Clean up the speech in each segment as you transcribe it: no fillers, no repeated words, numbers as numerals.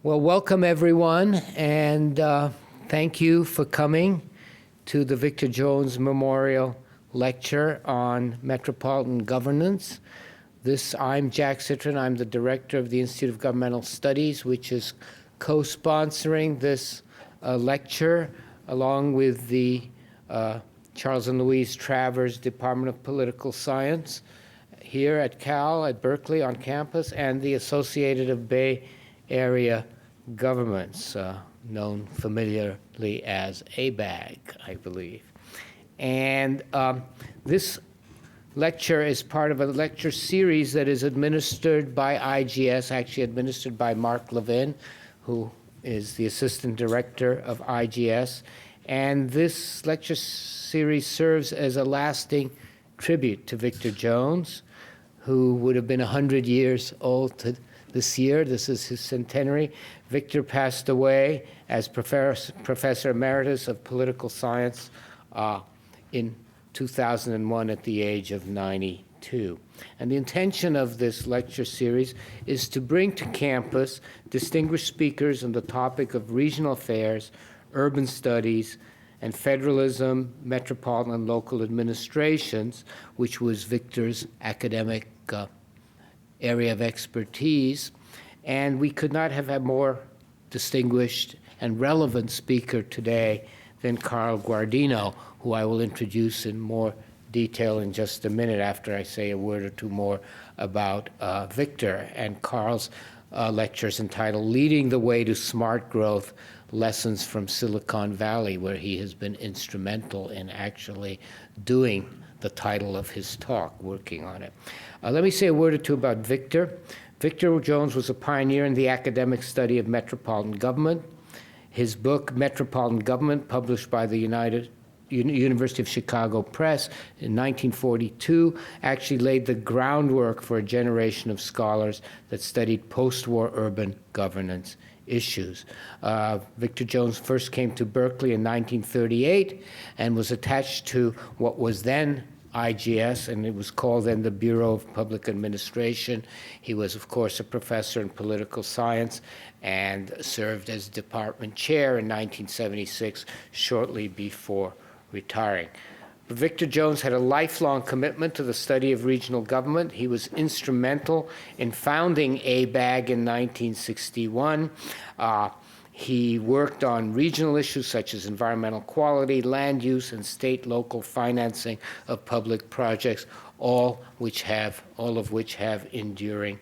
Well, welcome everyone, and thank you for coming to the Victor Jones Memorial Lecture on Metropolitan Governance. I'm Jack Citron. I'm the director of the Institute of Governmental Studies, which is co-sponsoring this lecture along with the Charles and Louise Travers Department of Political Science here at Cal, at Berkeley on campus, and the Associated of Bay Area Governments, known familiarly as ABAG, I believe. And this lecture is part of a lecture series that is administered by IGS, actually administered by Mark Levin, who is the assistant director of IGS. And this lecture series serves as a lasting tribute to Victor Jones, who would have been 100 years old this year. This is his centenary. Victor passed away as Professor Emeritus of Political Science in 2001 at the age of 92. And the intention of this lecture series is to bring to campus distinguished speakers on the topic of regional affairs, urban studies, and federalism, metropolitan and local administrations, which was Victor's academic area of expertise. And we could not have had more distinguished and relevant speaker today than Carl Guardino, who I will introduce in more detail in just a minute after I say a word or two more about Victor. And Carl's lecture is entitled Leading the Way to Smart Growth, Lessons from Silicon Valley, where he has been instrumental in actually doing the title of his talk, working on it. Let me say a word or two about Victor. Victor Jones was a pioneer in the academic study of metropolitan government. His book, Metropolitan Government, published by the University of Chicago Press in 1942, actually laid the groundwork for a generation of scholars that studied post-war urban governance issues. Victor Jones first came to Berkeley in 1938 and was attached to what was then IGS, and it was called then the Bureau of Public Administration. He was, of course, a professor in political science and served as department chair in 1976, shortly before retiring. Victor Jones had a lifelong commitment to the study of regional government. He was instrumental in founding ABAG in 1961. He worked on regional issues such as environmental quality, land use, and state-local financing of public projects, all of which have enduring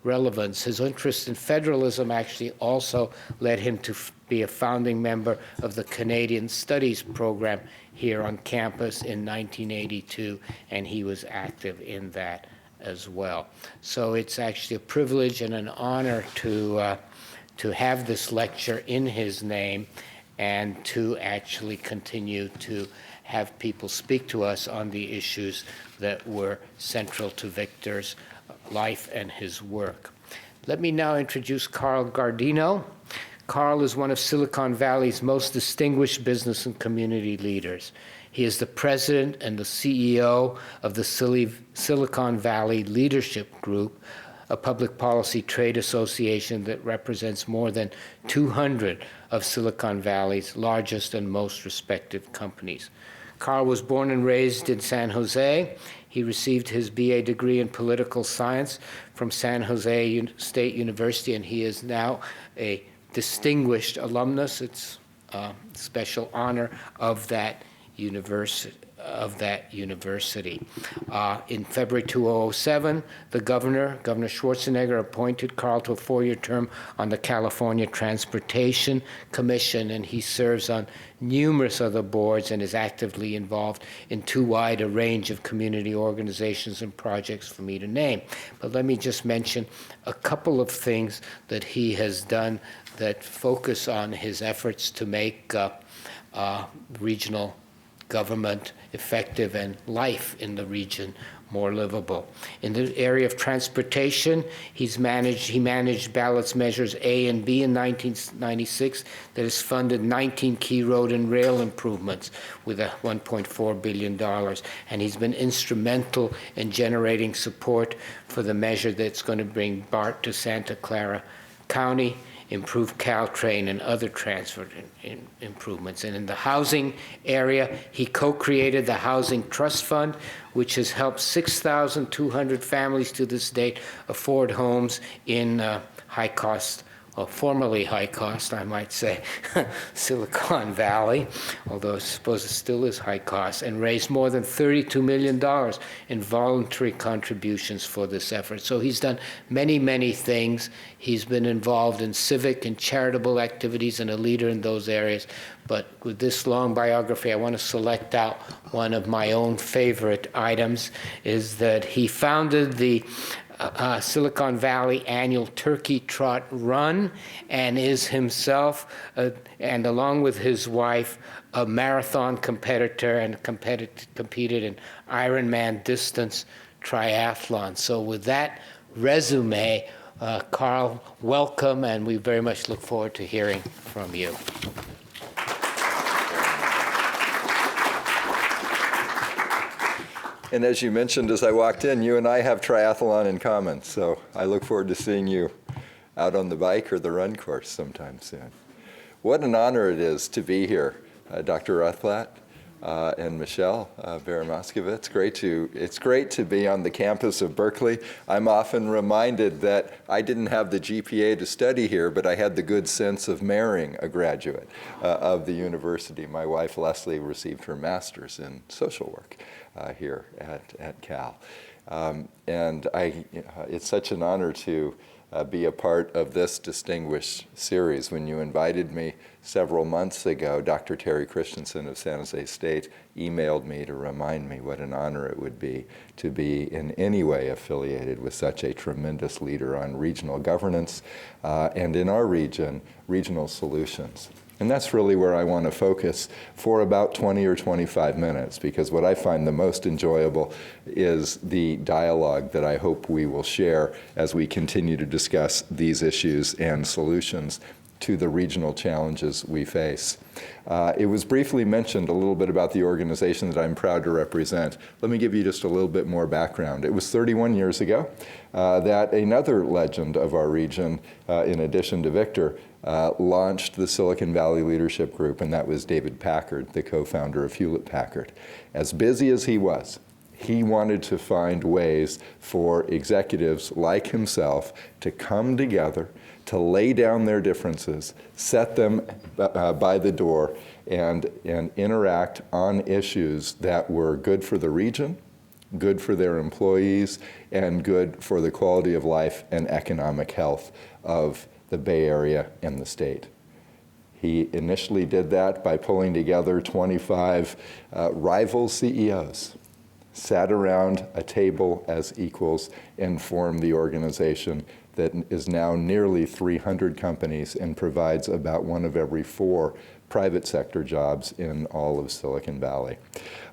relevance. His interest in federalism actually also led him to be a founding member of the Canadian Studies program here on campus in 1982, and he was active in that as well. So it's actually a privilege and an honor to have this lecture in his name and to actually continue to have people speak to us on the issues that were central to Victor's life and his work. Let me now introduce Carl Guardino. Carl is one of Silicon Valley's most distinguished business and community leaders. He is the president and the CEO of the Silicon Valley Leadership Group, a public policy trade association that represents more than 200 of Silicon Valley's largest and most respected companies. Carl was born and raised in San Jose. He received his BA degree in political science from San Jose State University, and he is now a distinguished alumnus. It's a special honor of that university. In February 2007, Governor Schwarzenegger, appointed Carl to a 4-year term on the California Transportation Commission, and he serves on numerous other boards and is actively involved in too wide a range of community organizations and projects for me to name. But let me just mention a couple of things that he has done that focus on his efforts to make regional government effective and life in the region more livable. In the area of transportation, he managed ballots measures A and B in 1996 that has funded 19 key road and rail improvements with $1.4 billion. And he's been instrumental in generating support for the measure that's going to bring BART to Santa Clara County improve Caltrain and other transport improvements. And in the housing area, he co-created the Housing Trust Fund, which has helped 6,200 families to this date afford homes in high-cost, or formerly high-cost, I might say, Silicon Valley, although I suppose it still is high-cost, and raised more than $32 million in voluntary contributions for this effort. So he's done many, many things. He's been involved in civic and charitable activities and a leader in those areas. But with this long biography, I want to select out one of my own favorite items, is that he founded the Silicon Valley annual Turkey Trot Run, and is himself, and along with his wife, a marathon competitor, and competed in Ironman distance triathlon. So with that resume, Carl, welcome, and we very much look forward to hearing from you. And as you mentioned as I walked in, you and I have triathlon in common, so I look forward to seeing you out on the bike or the run course sometime soon. What an honor it is to be here, Dr. Rothblatt and Michelle Baron-Moskowitz. It's great to be on the campus of Berkeley. I'm often reminded that I didn't have the GPA to study here, but I had the good sense of marrying a graduate of the university. My wife, Leslie, received her master's in social work here at Cal. And it's such an honor to be a part of this distinguished series. When you invited me several months ago, Dr. Terry Christensen of San Jose State emailed me to remind me what an honor it would be to be in any way affiliated with such a tremendous leader on regional governance and in our region, regional solutions. And that's really where I want to focus for about 20 or 25 minutes, because what I find the most enjoyable is the dialogue that I hope we will share as we continue to discuss these issues and solutions to the regional challenges we face. It was briefly mentioned a little bit about the organization that I'm proud to represent. Let me give you just a little bit more background. It was 31 years ago that another legend of our region, in addition to Victor, launched the Silicon Valley Leadership Group, and that was David Packard, the co-founder of Hewlett-Packard. As busy as he was, he wanted to find ways for executives like himself to come together, to lay down their differences, set them by the door, and interact on issues that were good for the region, good for their employees, and good for the quality of life and economic health of the Bay Area and the state. He initially did that by pulling together 25 rival CEOs, sat around a table as equals, and formed the organization that is now nearly 300 companies and provides about 1 of every 4 private sector jobs in all of Silicon Valley.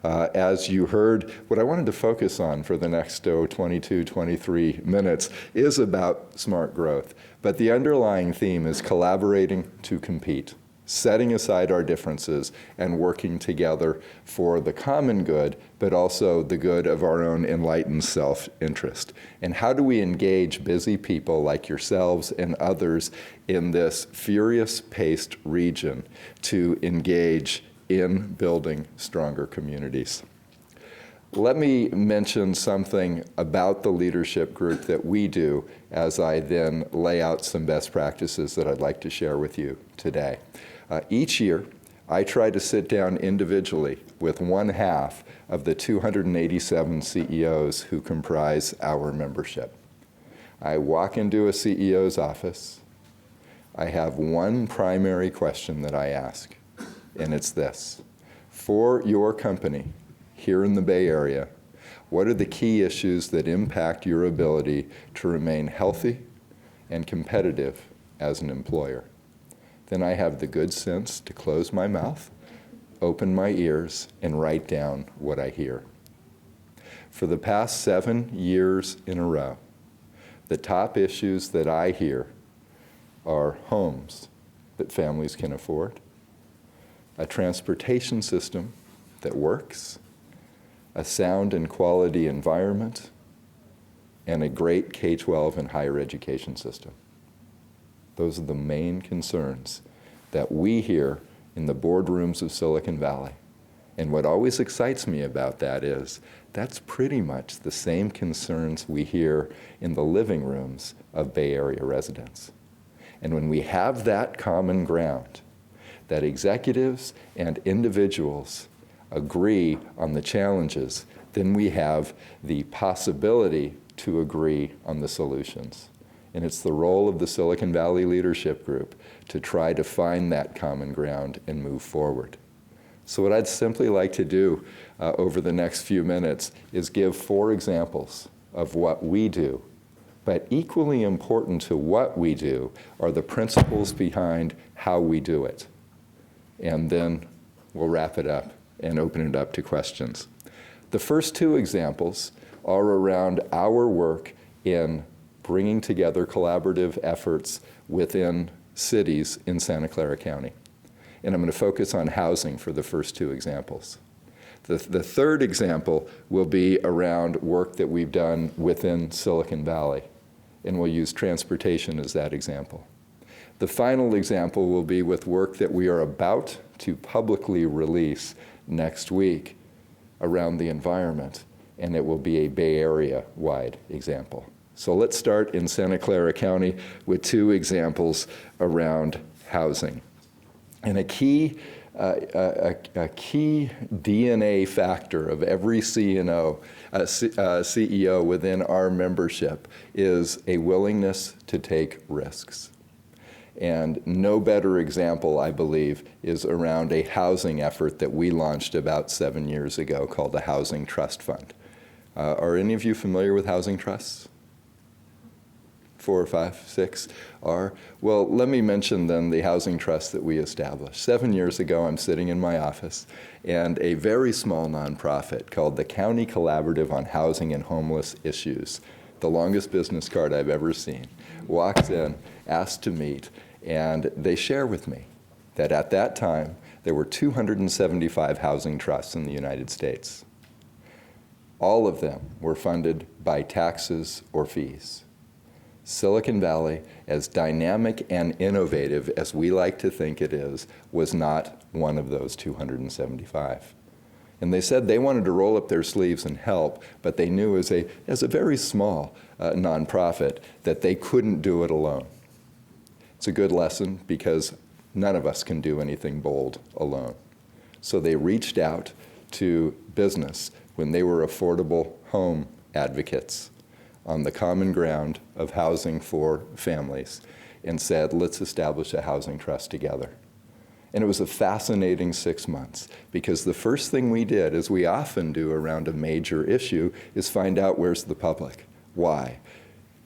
As you heard, what I wanted to focus on for the next 22, 23 minutes is about smart growth. But the underlying theme is collaborating to compete, setting aside our differences and working together for the common good, but also the good of our own enlightened self-interest. And how do we engage busy people like yourselves and others in this furious-paced region to engage in building stronger communities? Let me mention something about the leadership group that we do as I then lay out some best practices that I'd like to share with you today. Each year, I try to sit down individually with 1/2 of the 287 CEOs who comprise our membership. I walk into a CEO's office. I have one primary question that I ask, and it's this: for your company here in the Bay Area, what are the key issues that impact your ability to remain healthy and competitive as an employer? Then I have the good sense to close my mouth, open my ears, and write down what I hear. For the past 7 years in a row, the top issues that I hear are homes that families can afford, a transportation system that works, a sound and quality environment, and a great K-12 and higher education system. Those are the main concerns that we hear in the boardrooms of Silicon Valley. And what always excites me about that is that's pretty much the same concerns we hear in the living rooms of Bay Area residents. And when we have that common ground, that executives and individuals agree on the challenges, then we have the possibility to agree on the solutions. And it's the role of the Silicon Valley Leadership Group to try to find that common ground and move forward. So what I'd simply like to do over the next few minutes is give 4 examples of what we do. But equally important to what we do are the principles behind how we do it. And then we'll wrap it up and open it up to questions. The first 2 examples are around our work in bringing together collaborative efforts within cities in Santa Clara County. And I'm going to focus on housing for the first 2 examples. The third example will be around work that we've done within Silicon Valley, and we'll use transportation as that example. The final example will be with work that we are about to publicly release next week around the environment, and it will be a Bay Area-wide example. So let's start in Santa Clara County with 2 examples around housing. And a key DNA factor of every CEO within our membership is a willingness to take risks. And no better example, I believe, is around a housing effort that we launched about 7 years ago called the Housing Trust Fund. Are any of you familiar with housing trusts? 4 or 5, 6 are? Well, let me mention then the housing trust that we established. 7 years ago, I'm sitting in my office, and a very small nonprofit called the County Collaborative on Housing and Homeless Issues, the longest business card I've ever seen, walks in, asks to meet, and they share with me that at that time, there were 275 housing trusts in the United States. All of them were funded by taxes or fees. Silicon Valley, as dynamic and innovative as we like to think it is, was not one of those 275. And they said they wanted to roll up their sleeves and help, but they knew as a very small nonprofit that they couldn't do it alone. It's a good lesson because none of us can do anything bold alone. So they reached out to business when they were affordable home advocates on the common ground of housing for families and said, let's establish a housing trust together. And it was a fascinating 6 months because the first thing we did, as we often do around a major issue, is find out where's the public. Why?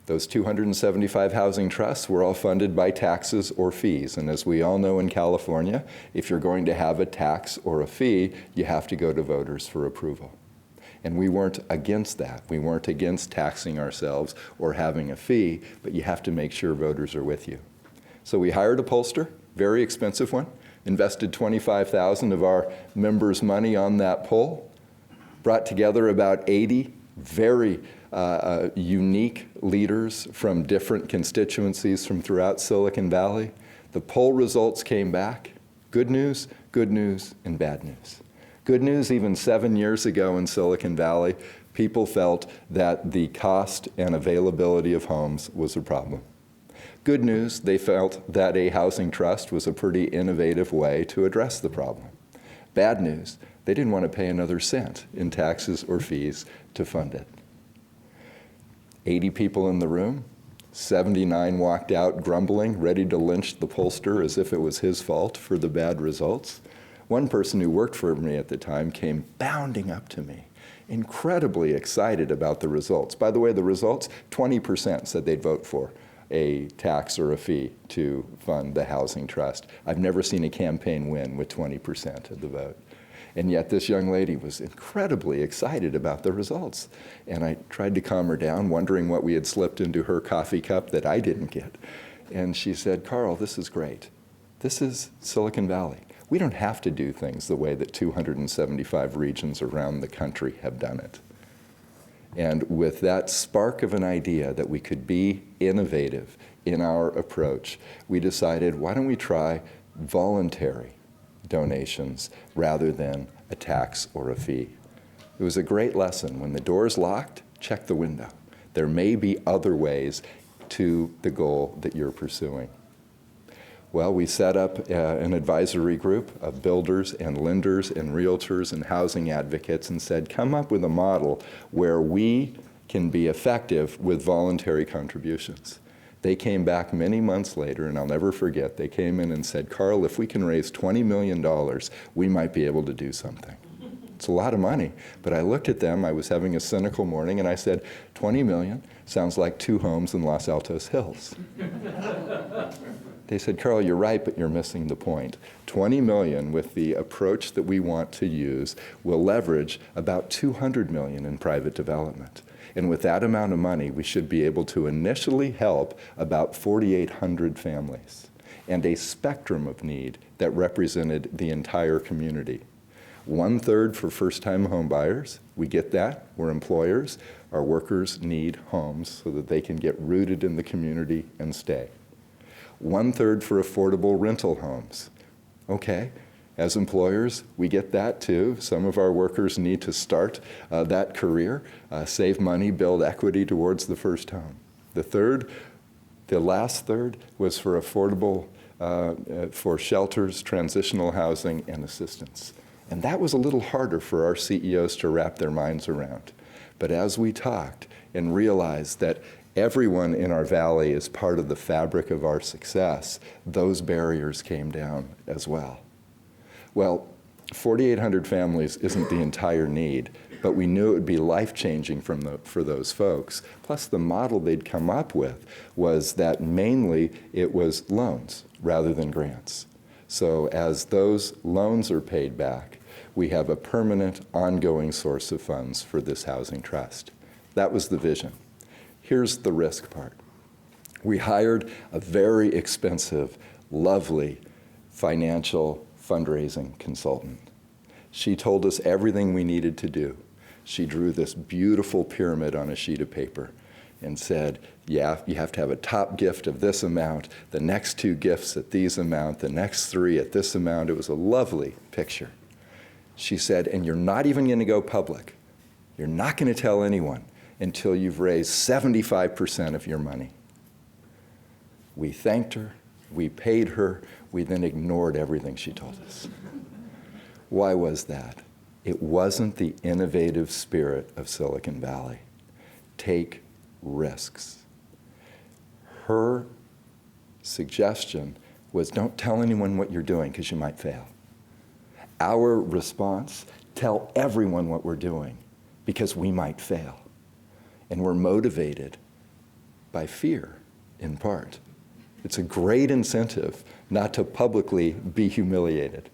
Those 275 housing trusts were all funded by taxes or fees. And as we all know in California, if you're going to have a tax or a fee, you have to go to voters for approval. And we weren't against that. We weren't against taxing ourselves or having a fee, but you have to make sure voters are with you. So we hired a pollster, very expensive one, invested $25,000 of our members' money on that poll, brought together about 80 very unique leaders from different constituencies from throughout Silicon Valley. The poll results came back. Good news, and bad news. Good news, even 7 years ago in Silicon Valley, people felt that the cost and availability of homes was a problem. Good news, they felt that a housing trust was a pretty innovative way to address the problem. Bad news, they didn't want to pay another cent in taxes or fees to fund it. 80 people in the room, 79 walked out grumbling, ready to lynch the pollster as if it was his fault for the bad results. One person who worked for me at the time came bounding up to me, incredibly excited about the results. By the way, the results, 20% said they'd vote for a tax or a fee to fund the housing trust. I've never seen a campaign win with 20% of the vote. And yet this young lady was incredibly excited about the results. And I tried to calm her down, wondering what we had slipped into her coffee cup that I didn't get. And she said, Carl, this is great. This is Silicon Valley. We don't have to do things the way that 275 regions around the country have done it. And with that spark of an idea that we could be innovative in our approach, we decided, why don't we try voluntary donations rather than a tax or a fee? It was a great lesson. When the door is locked, check the window. There may be other ways to the goal that you're pursuing. Well, we set up an advisory group of builders and lenders and realtors and housing advocates and said, come up with a model where we can be effective with voluntary contributions. They came back many months later, and I'll never forget, they came in and said, Carl, if we can raise $20 million, we might be able to do something. It's a lot of money, but I looked at them, I was having a cynical morning, and I said, 20 million sounds like 2 homes in Los Altos Hills. They said, Carl, you're right, but you're missing the point. 20 million with the approach that we want to use will leverage about 200 million in private development. And with that amount of money, we should be able to initially help about 4,800 families and a spectrum of need that represented the entire community. 1/3 for first-time home buyers. We get that. We're employers. Our workers need homes so that they can get rooted in the community and stay. 1/3 for affordable rental homes. Okay, as employers, we get that too. Some of our workers need to start that career, save money, build equity towards the first home. The last third was for affordable, for shelters, transitional housing, and assistance. And that was a little harder for our CEOs to wrap their minds around. But as we talked and realized that everyone in our valley is part of the fabric of our success, those barriers came down as well. Well, 4,800 families isn't the entire need, but we knew it would be life-changing for those folks. Plus, the model they'd come up with was that mainly it was loans rather than grants. So as those loans are paid back, we have a permanent, ongoing source of funds for this housing trust. That was the vision. Here's the risk part. We hired a very expensive, lovely financial fundraising consultant. She told us everything we needed to do. She drew this beautiful pyramid on a sheet of paper and said, yeah, you have to have a top gift of this amount, the next 2 gifts at these amount, the next 3 at this amount. It was a lovely picture. She said, and you're not even going to go public. You're not going to tell anyone until you've raised 75% of your money. We thanked her, we paid her, we then ignored everything she told us. Why was that? It wasn't the innovative spirit of Silicon Valley. Take risks. Her suggestion was, don't tell anyone what you're doing because you might fail. Our response, tell everyone what we're doing because we might fail. And we're motivated by fear, in part. It's a great incentive not to publicly be humiliated.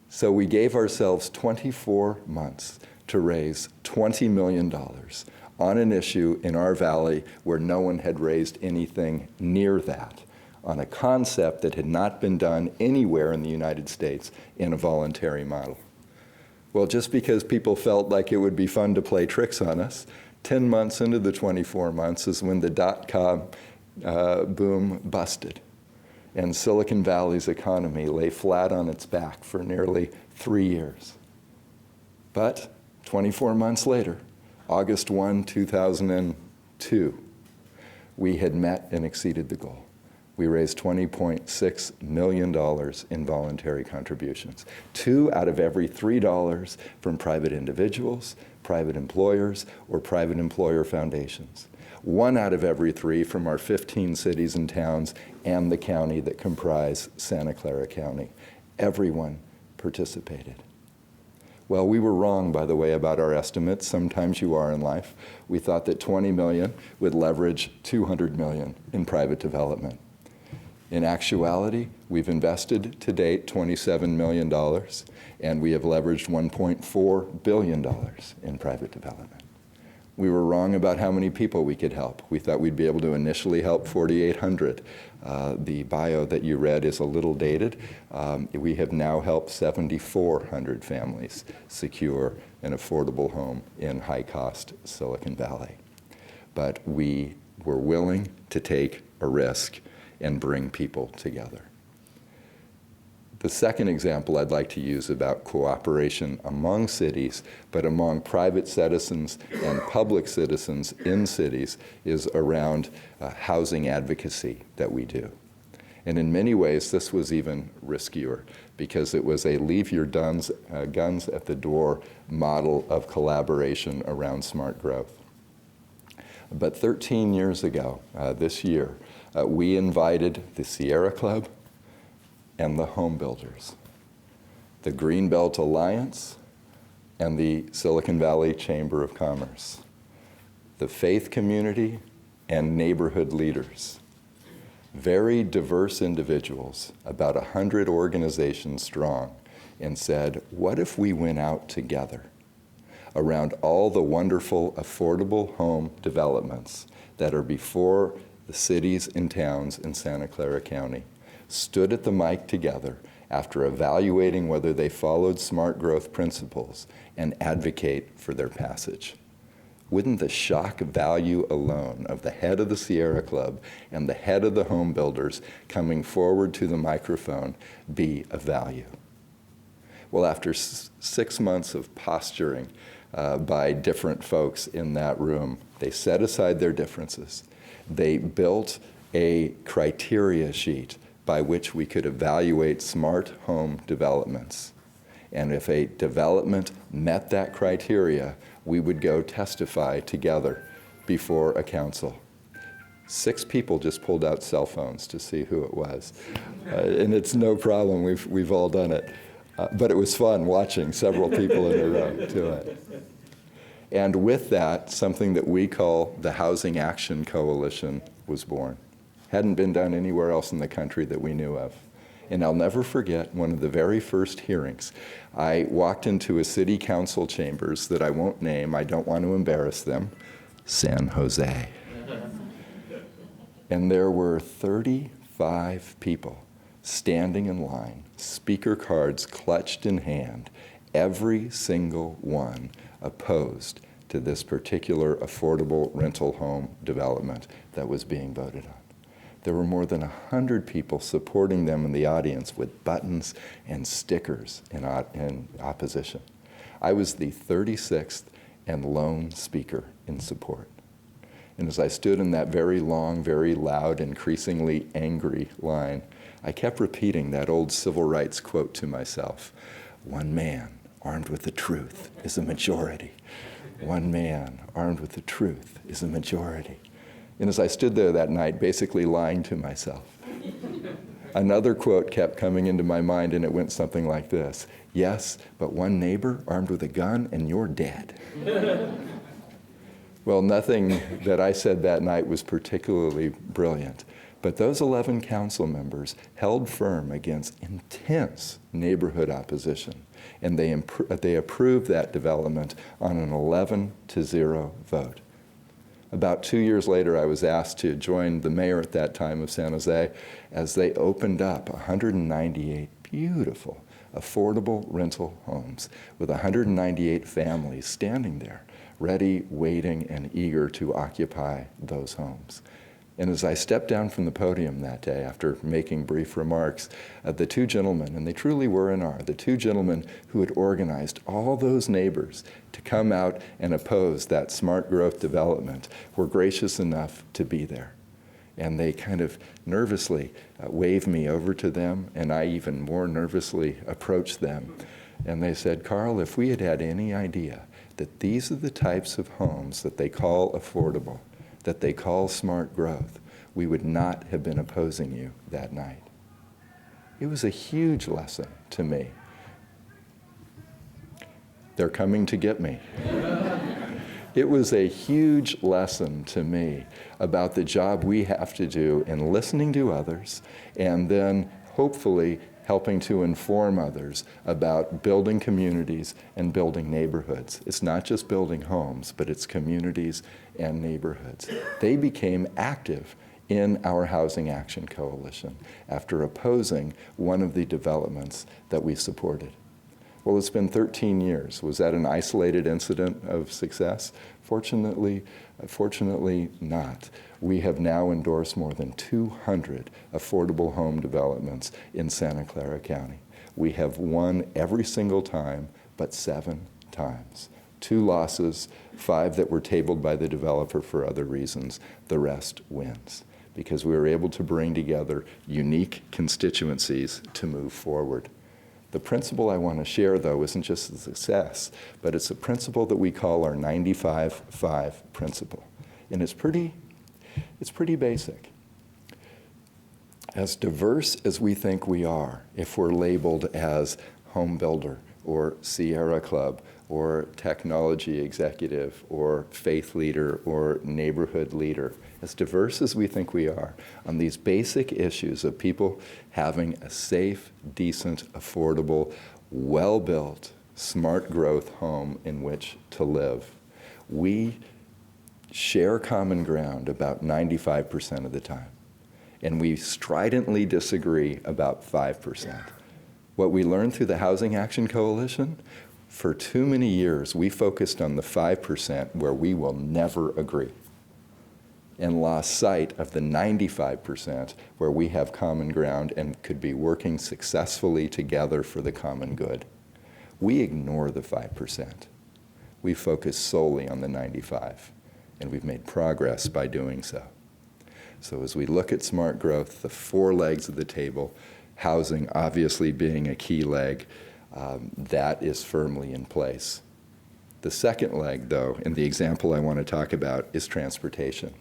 So we gave ourselves 24 months to raise $20 million on an issue in our valley where no one had raised anything near that, on a concept that had not been done anywhere in the United States in a voluntary model. Well, just because people felt like it would be fun to play tricks on us, 10 months into the 24 months is when the dot-com boom busted. And Silicon Valley's economy lay flat on its back for nearly 3 years. But 24 months later, August 1, 2002, we had met and exceeded the goal. We raised $20.6 million in voluntary contributions. 2 out of every $3 from private individuals, private employers, or private employer foundations. 1 out of every 3 from our 15 cities and towns and the county that comprise Santa Clara County. Everyone participated. Well, we were wrong, by the way, about our estimates. Sometimes you are in life. We thought that 20 million would leverage 200 million in private development. In actuality, we've invested to date $27 million, and we have leveraged $1.4 billion in private development. We were wrong about how many people we could help. We thought we'd be able to initially help 4,800. The bio that you read is a little dated. We have now helped 7,400 families secure an affordable home in high-cost Silicon Valley. But we were willing to take a risk and bring people together. The second example I'd like to use about cooperation among cities, but among private citizens and public citizens in cities, is around housing advocacy that we do. And in many ways, this was even riskier because it was a leave your guns at the door model of collaboration around smart growth. But 13 years ago, this year, we invited the Sierra Club and the home builders, the Greenbelt Alliance and the Silicon Valley Chamber of Commerce, the faith community and neighborhood leaders, very diverse individuals, about 100 organizations strong, and said, what if we went out together around all the wonderful affordable home developments that are before the cities and towns in Santa Clara County, stood at the mic together after evaluating whether they followed smart growth principles and advocate for their passage? Wouldn't the shock value alone of the head of the Sierra Club and the head of the home builders coming forward to the microphone be of value? Well, after 6 months of posturing by different folks in that room, they set aside their differences. They built a criteria sheet by which we could evaluate smart home developments. And if a development met that criteria, we would go testify together before a council. 6 people just pulled out cell phones to see who it was. And it's no problem, we've all done it. But it was fun watching several people in a row do it. And with that, something that we call the Housing Action Coalition was born. Hadn't been done anywhere else in the country that we knew of. And I'll never forget one of the very first hearings. I walked into a city council chambers that I won't name, I don't want to embarrass them, San Jose. And there were 35 people standing in line, speaker cards clutched in hand, every single one opposed to this particular affordable rental home development that was being voted on. There were more than 100 people supporting them in the audience with buttons and stickers in opposition. I was the 36th and lone speaker in support. And as I stood in that very long, very loud, increasingly angry line, I kept repeating that old civil rights quote to myself: one man armed with the truth is a majority. One man armed with the truth is a majority. And as I stood there that night, basically lying to myself, another quote kept coming into my mind, and it went something like this: yes, but one neighbor armed with a gun and you're dead. Well, nothing that I said that night was particularly brilliant, but those 11 council members held firm against intense neighborhood opposition, and they approved that development on an 11-0 vote. About 2 years later, I was asked to join the mayor at that time of San Jose as they opened up 198 beautiful, affordable rental homes with 198 families standing there, ready, waiting, and eager to occupy those homes. And as I stepped down from the podium that day, after making brief remarks, the 2 gentlemen, and they truly were and are, the 2 gentlemen who had organized all those neighbors to come out and oppose that smart growth development, were gracious enough to be there. And they kind of nervously waved me over to them, and I even more nervously approached them. And they said, Carl, if we had had any idea that these are the types of homes that they call affordable, that they call smart growth, we would not have been opposing you that night. It was a huge lesson to me. They're coming to get me. It was a huge lesson to me about the job we have to do in listening to others and then hopefully helping to inform others about building communities and building neighborhoods. It's not just building homes, but it's communities and neighborhoods. They became active in our Housing Action Coalition after opposing one of the developments that we supported. Well, it's been 13 years. Was that an isolated incident of success? Fortunately not. We have now endorsed more than 200 affordable home developments in Santa Clara County. We have won every single time, but 7 times. 2 losses, 5 that were tabled by the developer for other reasons. The rest wins, because we were able to bring together unique constituencies to move forward. The principle I want to share, though, isn't just a success, but it's a principle that we call our 95-5 principle. And it's pretty basic. As diverse as we think we are, if we're labeled as home builder or Sierra Club or technology executive or faith leader or neighborhood leader, as diverse as we think we are on these basic issues of people having a safe, decent, affordable, well-built, smart growth home in which to live, we share common ground about 95% of the time. And we stridently disagree about 5%. What we learned through the Housing Action Coalition, for too many years, we focused on the 5% where we will never agree, and lost sight of the 95% where we have common ground and could be working successfully together for the common good. We ignore the 5%. We focus solely on the 95, and we've made progress by doing so. So as we look at smart growth, the 4 legs of the table, housing obviously being a key leg, that is firmly in place. The second leg, though, and the example I want to talk about, is transportation.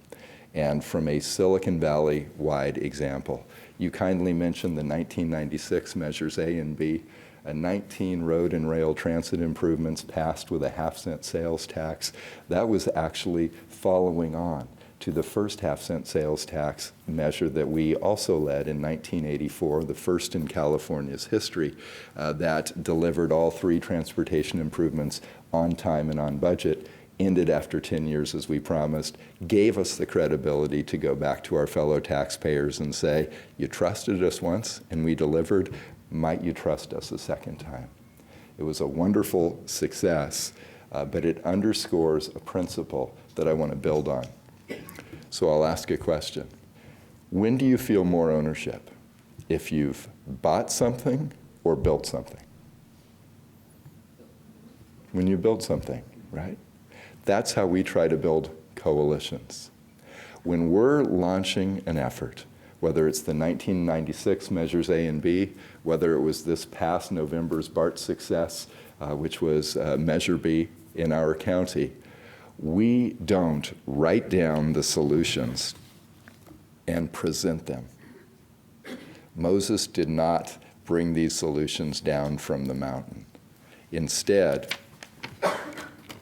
And from a Silicon Valley-wide example, you kindly mentioned the 1996 Measures A and B, 19 road and rail transit improvements passed with a half-cent sales tax. That was actually following on to the first half-cent sales tax measure that we also led in 1984, the first in California's history, that delivered all 3 transportation improvements on time and on budget, ended after 10 years as we promised, gave us the credibility to go back to our fellow taxpayers and say, you trusted us once and we delivered, might you trust us a second time? It was a wonderful success, but it underscores a principle that I want to build on. So I'll ask a question. When do you feel more ownership? If you've bought something or built something? When you build something, right? That's how we try to build coalitions. When we're launching an effort, whether it's the 1996 Measures A and B, whether it was this past November's BART success, which was Measure B in our county, we don't write down the solutions and present them. Moses did not bring these solutions down from the mountain. Instead,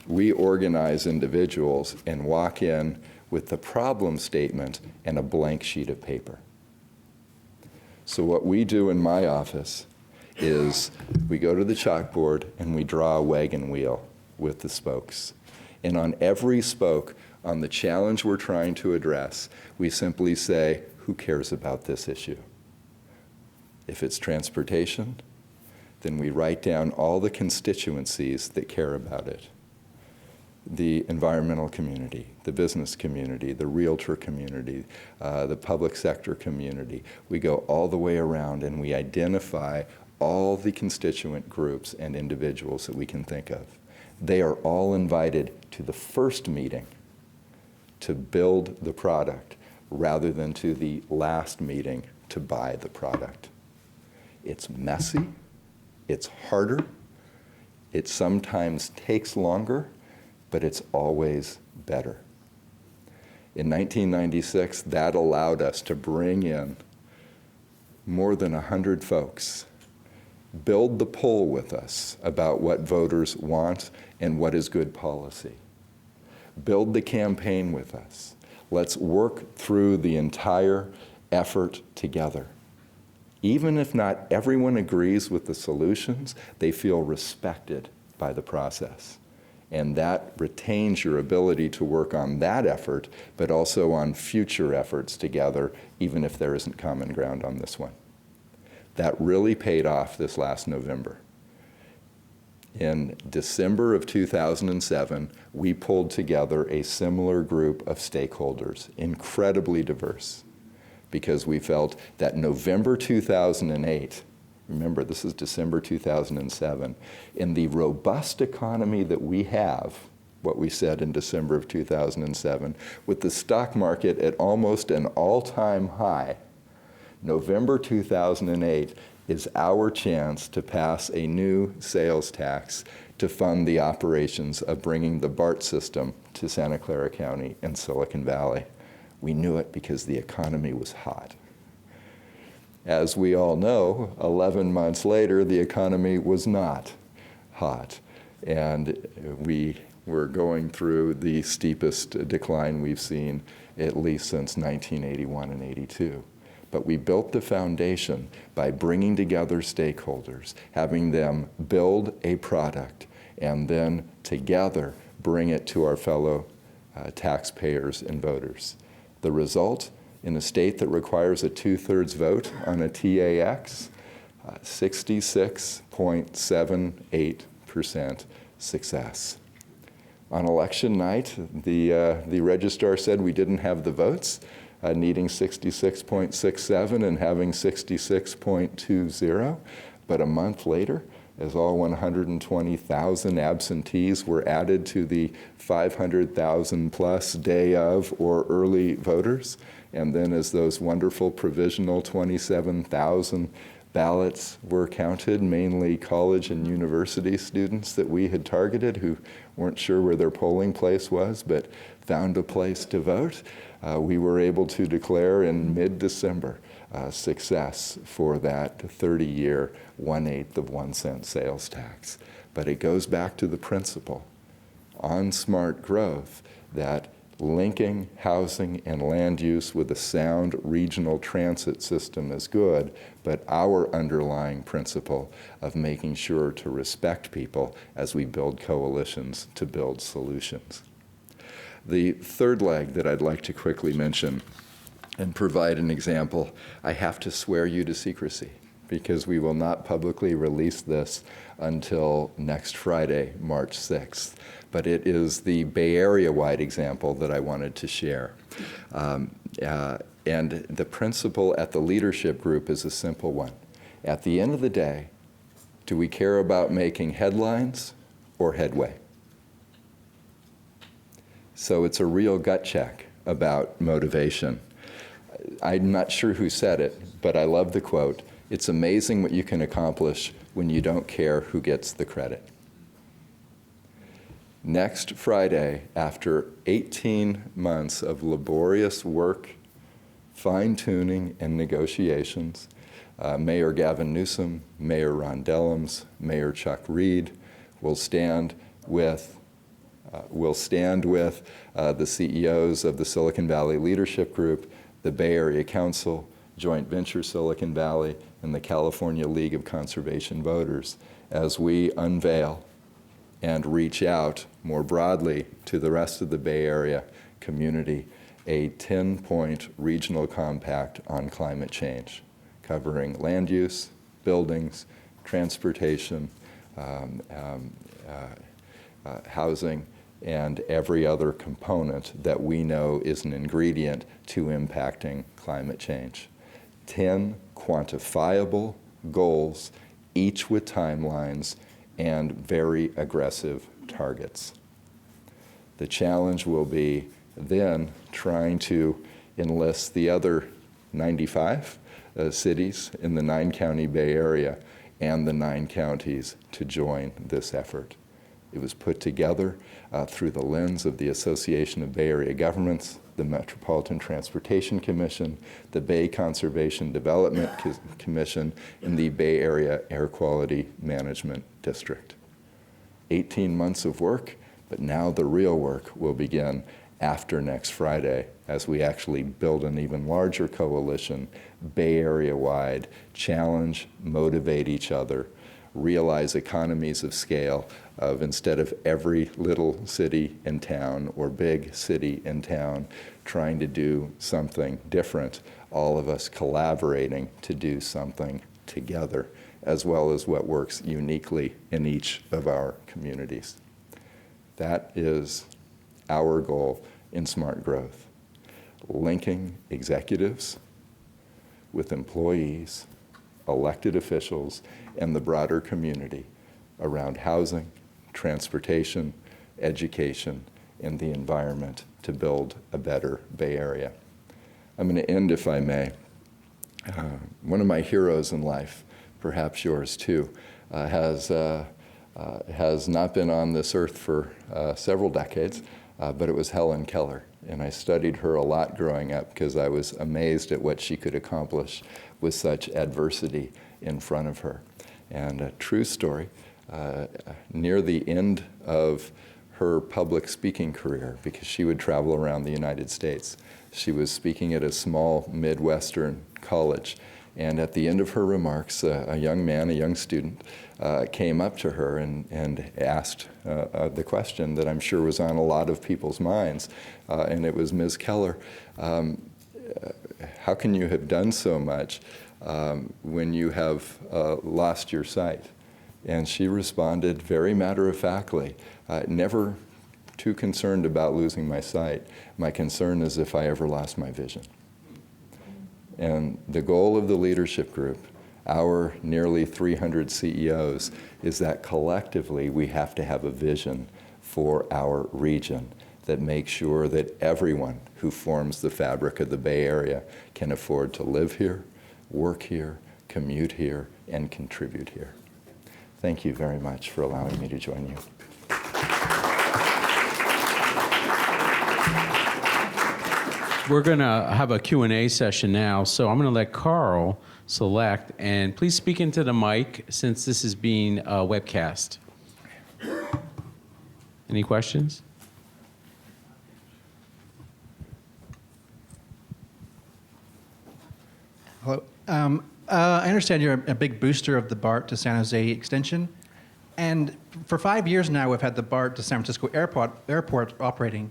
we organize individuals and walk in with the problem statement and a blank sheet of paper. So what we do in my office is we go to the chalkboard and we draw a wagon wheel with the spokes. And on every spoke, on the challenge we're trying to address, we simply say, who cares about this issue? If it's transportation, then we write down all the constituencies that care about it. The environmental community, the business community, the realtor community, the public sector community. We go all the way around and we identify all the constituent groups and individuals that we can think of. They are all invited to the first meeting to build the product rather than to the last meeting to buy the product. It's messy, it's harder, it sometimes takes longer, but it's always better. In 1996, that allowed us to bring in more than 100 folks, build the poll with us about what voters want and what is good policy. Build the campaign with us. Let's work through the entire effort together. Even if not everyone agrees with the solutions, they feel respected by the process. And that retains your ability to work on that effort, but also on future efforts together, even if there isn't common ground on this one. That really paid off this last November. In December of 2007, we pulled together a similar group of stakeholders, incredibly diverse, because we felt that November 2008, remember this is December 2007, in the robust economy that we have, what we said in December of 2007, with the stock market at almost an all-time high, November 2008 is our chance to pass a new sales tax to fund the operations of bringing the BART system to Santa Clara County and Silicon Valley. We knew it because the economy was hot. As we all know, 11 months later, the economy was not hot. And we were going through the steepest decline we've seen at least since 1981 and 82. But we built the foundation by bringing together stakeholders, having them build a product, and then together bring it to our fellow taxpayers and voters. The result, in a state that requires a 2/3 vote on a TAX, 66.78% success. On election night, the registrar said we didn't have the votes, needing 66.67 and having 66.20. But a month later, as all 120,000 absentees were added to the 500,000 plus day of or early voters, and then as those wonderful provisional 27,000 ballots were counted, mainly college and university students that we had targeted who weren't sure where their polling place was but found a place to vote, we were able to declare in mid-December success for that 30-year 1/8 of 1 cent sales tax. But it goes back to the principle on smart growth that linking housing and land use with a sound regional transit system is good, but our underlying principle of making sure to respect people as we build coalitions to build solutions. The third leg that I'd like to quickly mention and provide an example, I have to swear you to secrecy because we will not publicly release this until next Friday, March 6th. But it is the Bay Area-wide example that I wanted to share. And the principle at the leadership group is a simple one. At the end of the day, do we care about making headlines or headway? So it's a real gut check about motivation. I'm not sure who said it, but I love the quote. It's amazing what you can accomplish when you don't care who gets the credit. Next Friday, after 18 months of laborious work, fine-tuning, and negotiations, Mayor Gavin Newsom, Mayor Ron Dellums, Mayor Chuck Reed will stand with the CEOs of the Silicon Valley Leadership Group, the Bay Area Council, Joint Venture Silicon Valley, and the California League of Conservation Voters as we unveil and reach out more broadly to the rest of the Bay Area community a 10-point regional compact on climate change, covering land use, buildings, transportation, housing, and every other component that we know is an ingredient to impacting climate change. 10 quantifiable goals, each with timelines and very aggressive targets. The challenge will be then trying to enlist the other 95 cities in the 9-county Bay Area and the 9 counties to join this effort. It was put together through the lens of the Association of Bay Area Governments, the Metropolitan Transportation Commission, the Bay Conservation Development Commission, and the Bay Area Air Quality Management District. 18 months of work, but now the real work will begin after next Friday as we actually build an even larger coalition, Bay Area-wide, challenge, motivate each other, realize economies of scale of instead of every little city and town or big city and town trying to do something different, all of us collaborating to do something together as well as what works uniquely in each of our communities. That is our goal in smart growth, linking executives with employees, elected officials, and the broader community around housing, transportation, education, and the environment to build a better Bay Area. I'm going to end, if I may. One of my heroes in life, perhaps yours too, has not been on this earth for several decades, but it was Helen Keller. And I studied her a lot growing up because I was amazed at what she could accomplish with such adversity in front of her. And a true story, near the end of her public speaking career, because she would travel around the United States, she was speaking at a small Midwestern college. And at the end of her remarks, a young man, a young student, came up to her and asked the question that I'm sure was on a lot of people's minds. And it was, Ms. Keller, how can you have done so much when you have lost your sight? And she responded very matter-of-factly, never too concerned about losing my sight. My concern is if I ever lost my vision. And the goal of the leadership group, our nearly 300 CEOs, is that collectively we have to have a vision for our region that makes sure that everyone who forms the fabric of the Bay Area can afford to live here, work here, commute here, and contribute here. Thank you very much for allowing me to join you. We're going to have a Q&A session now, so I'm going to let Carl select, and please speak into the mic since this is being webcast. Any questions? Hello. I understand you're a big booster of the BART to San Jose extension, and for 5 years now we've had the BART to San Francisco Airport operating,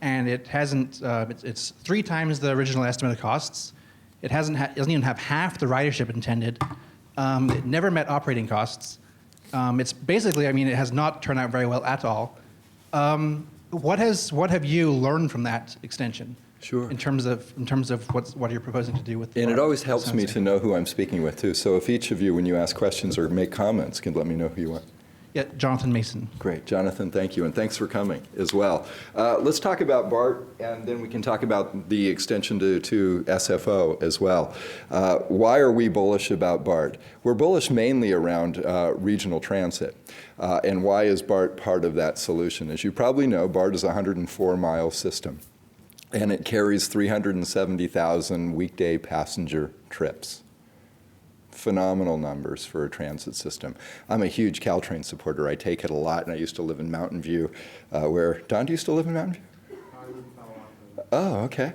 and it hasn't. It's 3 times the original estimated costs. It doesn't even have half the ridership intended. It never met operating costs. It's basically, I mean, it has not turned out very well at all. What have you learned from that extension? Sure. In terms of what you're proposing to do with the And it BART always to helps San me Jose? to know who I'm speaking with, too. So if each of you, when you ask questions or make comments, can let me know who you are. Yeah, Jonathan Mason. Great. Jonathan, thank you. And thanks for coming as well. Let's talk about BART, and then we can talk about the extension to SFO as well. Why are we bullish about BART? We're bullish mainly around regional transit. And why is BART part of that solution? As you probably know, BART is a 104-mile system, and it carries 370,000 weekday passenger trips. Phenomenal numbers for a transit system. I'm a huge Caltrain supporter. I take it a lot, and I used to live in Mountain View, where, Don, do you still live in Mountain View? Oh, okay.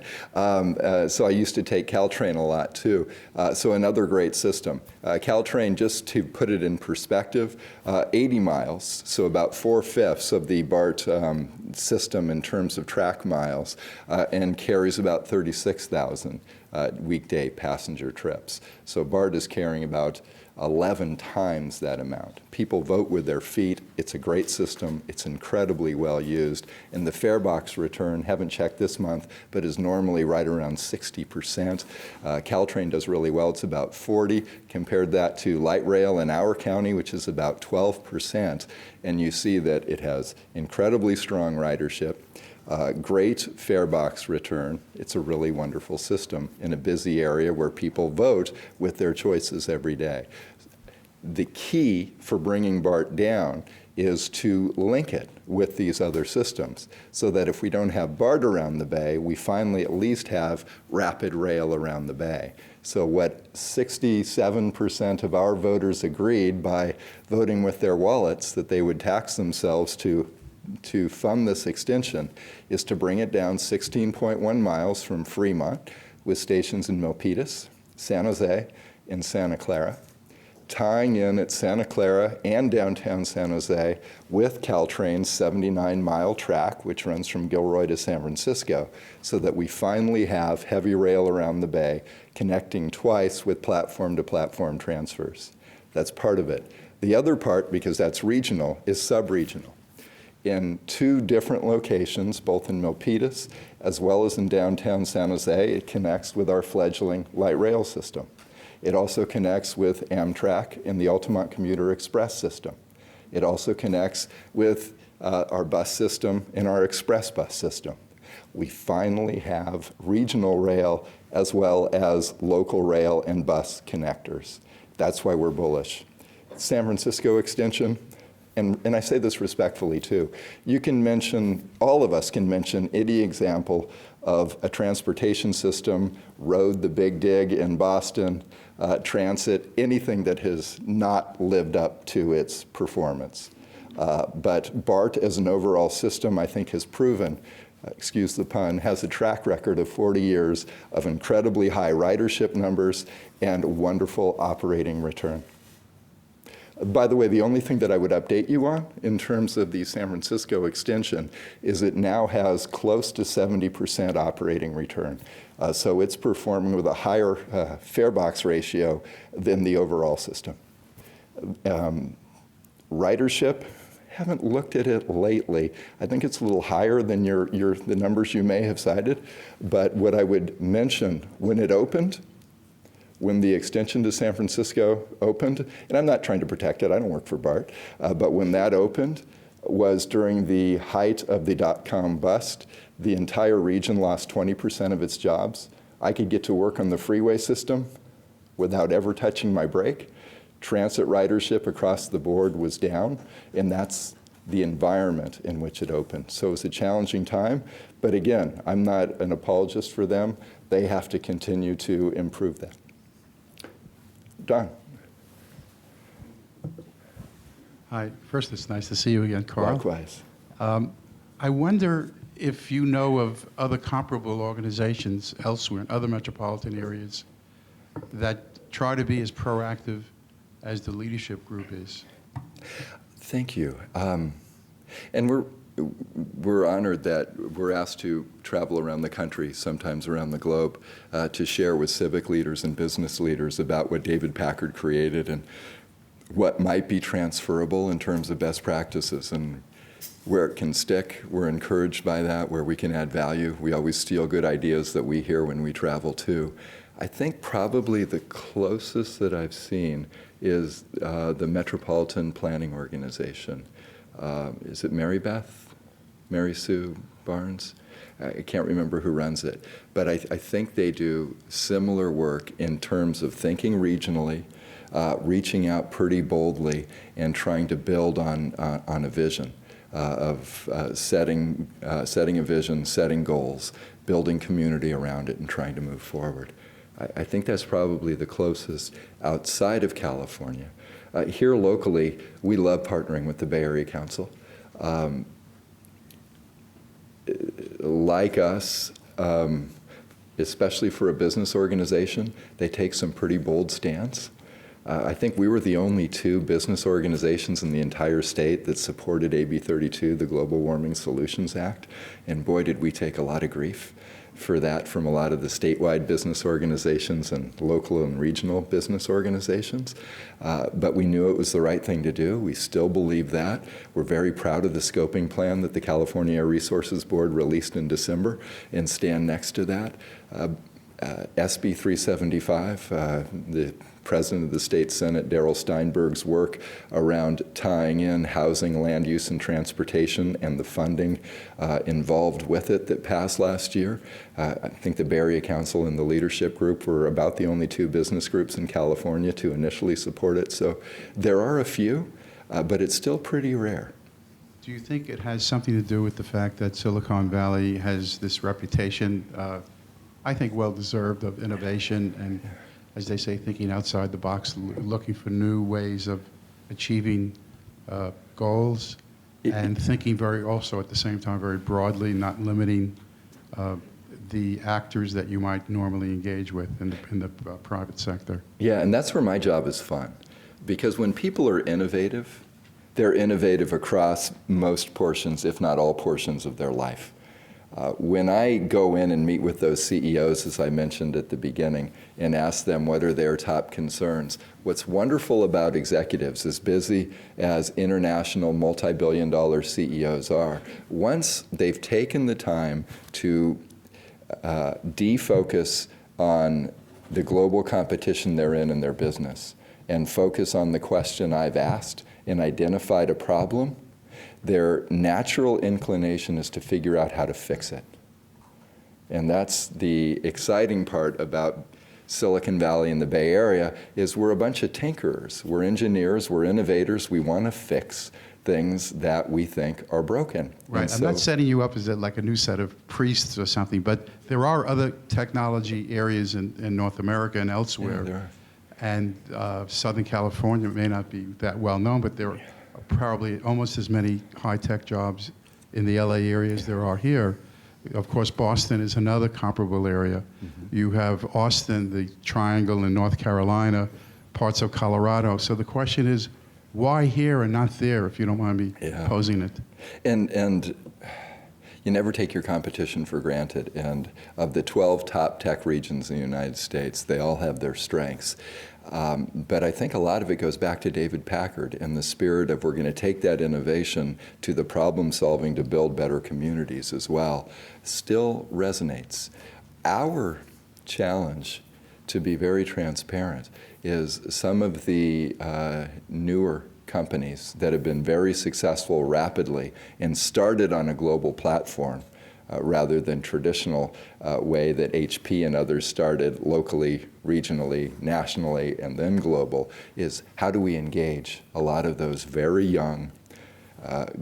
So I used to take Caltrain a lot, too. So another great system. Caltrain, just to put it in perspective, 80 miles, so about 4/5 of the BART system in terms of track miles, and carries about 36,000 weekday passenger trips. So BART is carrying about 11 times that amount. People vote with their feet. It's a great system. It's incredibly well used. And the fare box return, haven't checked this month, but is normally right around 60%. Caltrain does really well. It's about 40. Compared that to light rail in our county, which is about 12%. And you see that it has incredibly strong ridership. Great fare box return. It's a really wonderful system in a busy area where people vote with their choices every day. The key for bringing BART down is to link it with these other systems so that if we don't have BART around the Bay, we finally at least have rapid rail around the Bay. So what 67% of our voters agreed by voting with their wallets that they would tax themselves to fund this extension is to bring it down 16.1 miles from Fremont with stations in Milpitas, San Jose, and Santa Clara, tying in at Santa Clara and downtown San Jose with Caltrain's 79-mile track, which runs from Gilroy to San Francisco, so that we finally have heavy rail around the Bay connecting twice with platform-to-platform transfers. That's part of it. The other part, because that's regional, is sub-regional. In 2 different locations, both in Milpitas as well as in downtown San Jose, it connects with our fledgling light rail system. It also connects with Amtrak and the Altamont Commuter Express system. It also connects with our bus system and our express bus system. We finally have regional rail as well as local rail and bus connectors. That's why we're bullish. San Francisco extension, and I say this respectfully too, you can mention, all of us can mention any example of a transportation system, road, the Big Dig in Boston, transit, anything that has not lived up to its performance. But BART as an overall system, I think, has proven, excuse the pun, has a track record of 40 years of incredibly high ridership numbers and wonderful operating return. By the way, the only thing that I would update you on in terms of the San Francisco extension is it now has close to 70% operating return. So it's performing with a higher fare box ratio than the overall system. Ridership, haven't looked at it lately. I think it's a little higher than the numbers you may have cited. But what I would mention, when it opened, when the extension to San Francisco opened, and I'm not trying to protect it, I don't work for BART, but when that opened was during the height of the dot-com bust. The entire region lost 20% of its jobs. I could get to work on the freeway system without ever touching my brake. Transit ridership across the board was down, and that's the environment in which it opened. So it was a challenging time, but again, I'm not an apologist for them. They have to continue to improve that. Don. Hi. First, it's nice to see you again, Carl. Likewise. I wonder if you know of other comparable organizations elsewhere in other metropolitan areas that try to be as proactive as the leadership group is. Thank you. And we're honored that we're asked to travel around the country, sometimes around the globe, to share with civic leaders and business leaders about what David Packard created and what might be transferable in terms of best practices. And where it can stick, we're encouraged by that. Where we can add value, we always steal good ideas that we hear when we travel too. I think probably the closest that I've seen is the Metropolitan Planning Organization. Is it Mary Sue Barnes? I can't remember who runs it, but I think they do similar work in terms of thinking regionally, reaching out pretty boldly, and trying to build on a vision of setting a vision, setting goals, building community around it, and trying to move forward. I think that's probably the closest outside of California. Here locally, we love partnering with the Bay Area Council. Like us, especially for a business organization, they take some pretty bold stance. I think we were the only 2 business organizations in the entire state that supported AB 32, the Global Warming Solutions Act, and boy, did we take a lot of grief for that from a lot of the statewide business organizations and local and regional business organizations. But we knew it was the right thing to do. We still believe that. We're very proud of the scoping plan that the California Air Resources Board released in December and stand next to that. SB 375, the President of the State Senate, Darrell Steinberg's work around tying in housing, land use, and transportation and the funding involved with it that passed last year. I think the Bay Area Council and the leadership group were about the only 2 business groups in California to initially support it. So there are a few, but it's still pretty rare. Do you think it has something to do with the fact that Silicon Valley has this reputation, I think well-deserved, of innovation and, as they say, thinking outside the box, looking for new ways of achieving goals, and thinking also at the same time very broadly, not limiting the actors that you might normally engage with in the private sector? Yeah, and that's where my job is fun. Because when people are innovative, they're innovative across most portions, if not all portions of their life. When I go in and meet with those CEOs, as I mentioned at the beginning, and ask them what are their top concerns, what's wonderful about executives, as busy as international multi-billion-dollar CEOs are, once they've taken the time to defocus on the global competition they're in their business and focus on the question I've asked and identified a problem, their natural inclination is to figure out how to fix it. And that's the exciting part about Silicon Valley and the Bay Area, is we're a bunch of tinkerers. We're engineers, we're innovators, we want to fix things that we think are broken. Right. I'm not setting you up as like a new set of priests or something, but there are other technology areas in North America and elsewhere. Yeah, there are. And Southern California may not be that well known, but there are probably almost as many high-tech jobs in the LA area as there are here. Of course, Boston is another comparable area. Mm-hmm. You have Austin, the Triangle in North Carolina, parts of Colorado. So the question is, why here and not there, if you don't mind me posing it? And you never take your competition for granted. And of the 12 top tech regions in the United States, they all have their strengths. But I think a lot of it goes back to David Packard and the spirit of we're going to take that innovation to the problem solving to build better communities as well, still resonates. Our challenge, to be very transparent, is some of the newer companies that have been very successful rapidly and started on a global platform rather than traditional way that HP and others started locally, regionally, nationally, and then global, is how do we engage a lot of those very young,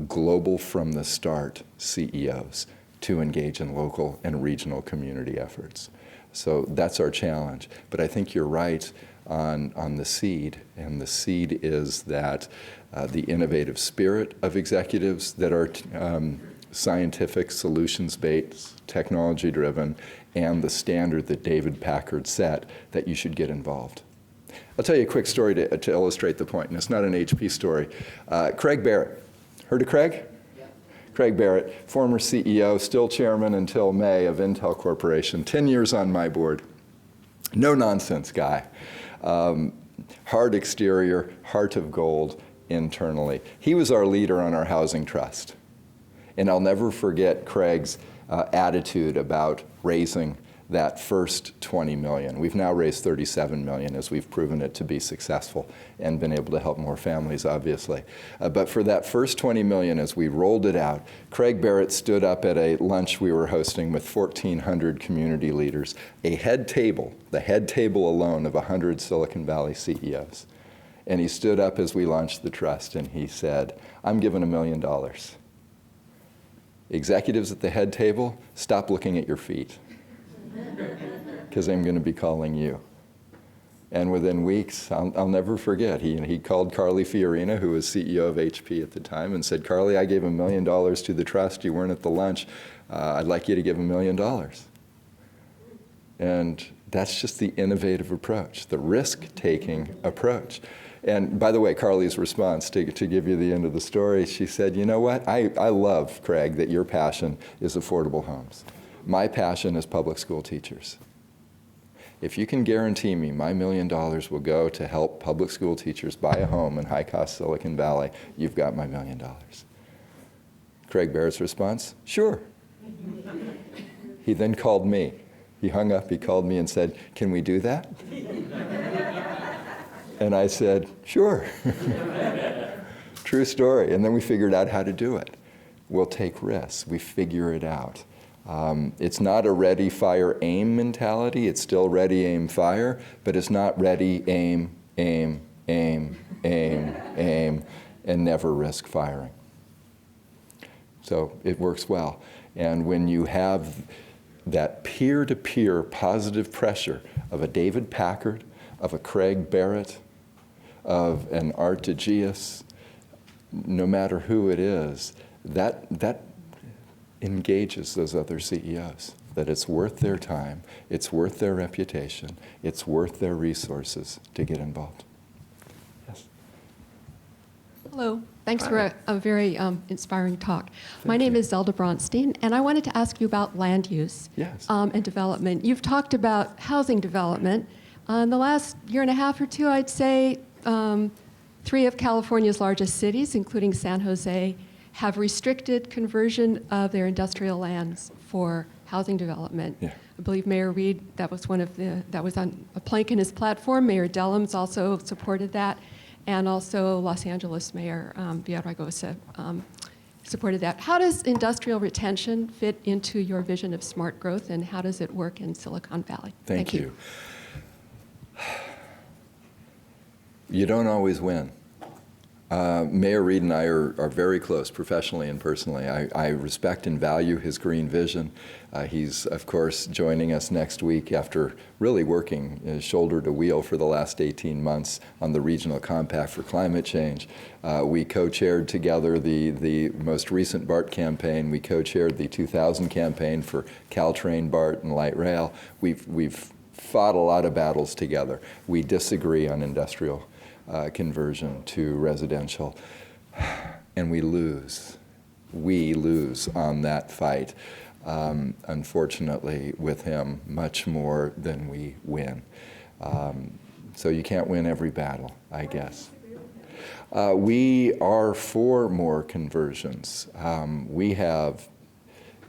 global from the start CEOs to engage in local and regional community efforts. So that's our challenge. But I think you're right on the seed, and the seed is that the innovative spirit of executives that are scientific, solutions-based, technology-driven, and the standard that David Packard set that you should get involved. I'll tell you a quick story to illustrate the point, and it's not an HP story. Craig Barrett. Heard of Craig? Yeah. Craig Barrett, former CEO, still chairman until May of Intel Corporation, 10 years on my board. No-nonsense guy. Hard exterior, heart of gold internally. He was our leader on our housing trust. And I'll never forget Craig's attitude about raising that first 20 million. We've now raised 37 million as we've proven it to be successful and been able to help more families, obviously. But for that first 20 million, as we rolled it out, Craig Barrett stood up at a lunch we were hosting with 1,400 community leaders, the head table alone of 100 Silicon Valley CEOs. And he stood up as we launched the trust and he said, I'm giving $1 million. Executives at the head table, stop looking at your feet, because I'm going to be calling you. And within weeks, I'll never forget, he called Carly Fiorina, who was CEO of HP at the time, and said, Carly, I gave $1 million to the trust. You weren't at the lunch. I'd like you to give $1 million. And that's just the innovative approach, the risk-taking approach. And by the way, Carly's response, to give you the end of the story, she said, you know what, I love, Craig, that your passion is affordable homes. My passion is public school teachers. If you can guarantee me my $1 million will go to help public school teachers buy a home in high-cost Silicon Valley, you've got my $1 million. Craig Barrett's response, sure. He then called me. He hung up, he called me and said, can we do that? And I said, sure. True story. And then we figured out how to do it. We'll take risks. We figure it out. It's not a ready, fire, aim mentality. It's still ready, aim, fire, but it's not ready, aim, aim, aim, aim, aim, and never risk firing. So it works well. And when you have that peer-to-peer positive pressure of a David Packard, of a Craig Barrett, of an Art DeGius, no matter who it is, that engages those other CEOs, that it's worth their time, it's worth their reputation, it's worth their resources to get involved. Yes? Hello. Thanks for a very inspiring talk. My Thank name you. is Zelda Bronstein, and I wanted to ask you about land use Yes. and development. You've talked about housing development. In the last year and a half or two, I'd say 3 of California's largest cities, including San Jose, have restricted conversion of their industrial lands for housing development. Yeah. I believe Mayor Reed, that was on a plank in his platform. Mayor Dellums also supported that. And also Los Angeles Mayor Villaraigosa supported that. How does industrial retention fit into your vision of smart growth, and how does it work in Silicon Valley? Thank you. You don't always win. Mayor Reed and I are very close professionally and personally. I respect and value his green vision. He's, of course, joining us next week after really working shoulder to wheel for the last 18 months on the Regional Compact for Climate Change. We co-chaired together the most recent BART campaign. We co-chaired the 2000 campaign for Caltrain, BART, and light rail. We've fought a lot of battles together. We disagree on industrial conversion to residential, and we lose. We lose on that fight, unfortunately, with him much more than we win. So you can't win every battle, I guess. We are for more conversions. We have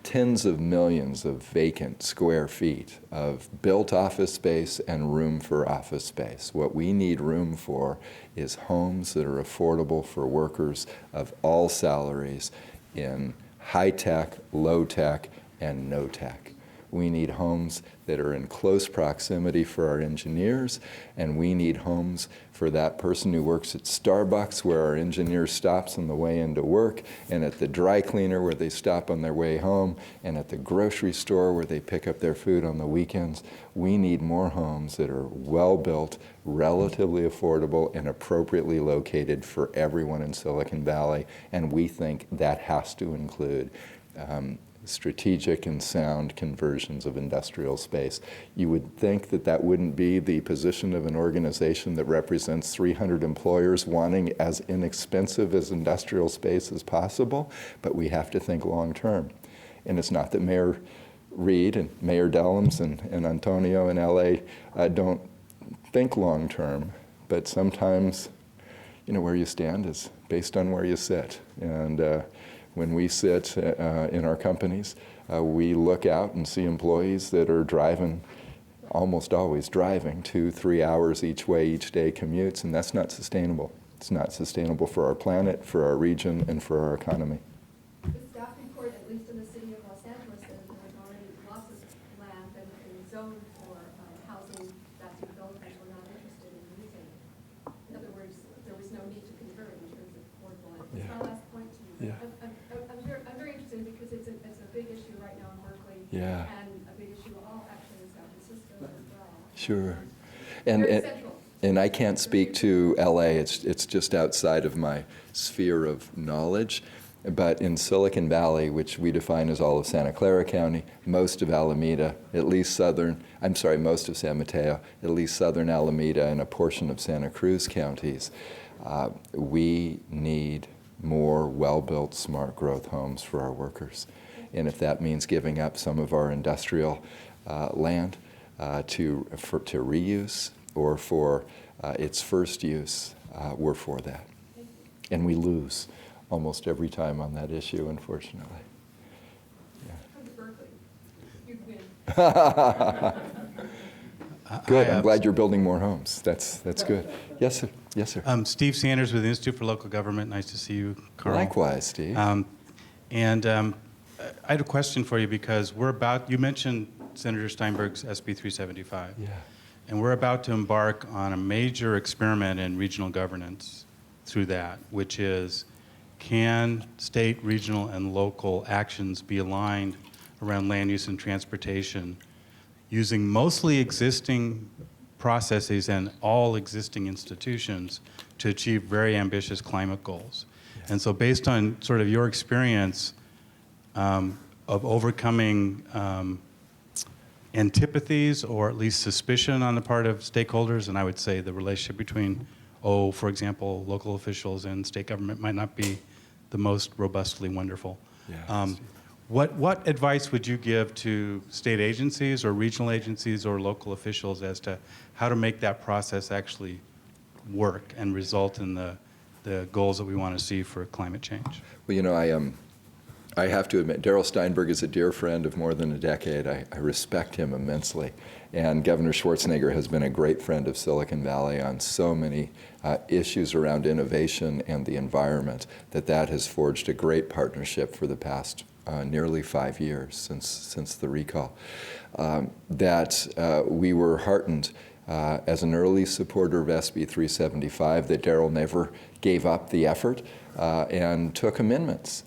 tens of millions of vacant square feet of built office space and room for office space. What we need room for is homes that are affordable for workers of all salaries in high tech, low tech, and no tech. We need homes that are in close proximity for our engineers, and we need homes for that person who works at Starbucks where our engineer stops on the way into work, and at the dry cleaner where they stop on their way home, and at the grocery store where they pick up their food on the weekends. We need more homes that are well-built, relatively affordable, and appropriately located for everyone in Silicon Valley, and we think that has to include strategic and sound conversions of industrial space. You would think that that wouldn't be the position of an organization that represents 300 employers wanting as inexpensive as industrial space as possible, but we have to think long term. And it's not that Mayor Reed and Mayor Dellums and Antonio in LA don't think long term, but sometimes, where you stand is based on where you sit. And when we sit in our companies, we look out and see employees that are driving, almost always driving 2-3 hours each way each day commutes, and that's not sustainable. It's not sustainable for our planet, for our region, and for our economy. The staff report, at least in the city of Los Angeles, says there was already lots of land that had been zoned for housing that developers were not interested in using. In other words, there was no need to convert in terms of affordable land. That's my last point to you. Yeah. I'm very interested because it's a big issue right now in Berkeley. Yeah. And a big issue actually in San Francisco as well. Sure. Very central. And I can't speak to LA, it's just outside of my sphere of knowledge. But in Silicon Valley, which we define as all of Santa Clara County, most of Alameda, most of San Mateo, at least southern Alameda, and a portion of Santa Cruz counties, we need more well-built, smart growth homes for our workers. And if that means giving up some of our industrial land to reuse or for its first use, we're for that. And we lose almost every time on that issue, unfortunately. Come to Berkeley. You'd win. Good. I'm glad you're building more homes. That's good. Yes, sir. Yes, sir. Steve Sanders with the Institute for Local Government. Nice to see you, Carl. Likewise, Steve. I had a question for you because you mentioned Senator Steinberg's SB 375. Yeah. And we're about to embark on a major experiment in regional governance through that, which is, can state, regional, and local actions be aligned around land use and transportation using mostly existing processes and all existing institutions to achieve very ambitious climate goals? Yeah. And so based on sort of your experience of overcoming antipathies or at least suspicion on the part of stakeholders, and I would say the relationship between for example, local officials and state government might not be the most robustly wonderful. Yeah. What advice would you give to state agencies or regional agencies or local officials as to how to make that process actually work and result in the goals that we want to see for climate change? Well, you know, I have to admit, Darrell Steinberg is a dear friend of more than a decade. I respect him immensely. And Governor Schwarzenegger has been a great friend of Silicon Valley on so many issues around innovation and the environment that has forged a great partnership for the past nearly 5 years since the recall. We were heartened as an early supporter of SB 375 that Darrell never gave up the effort and took amendments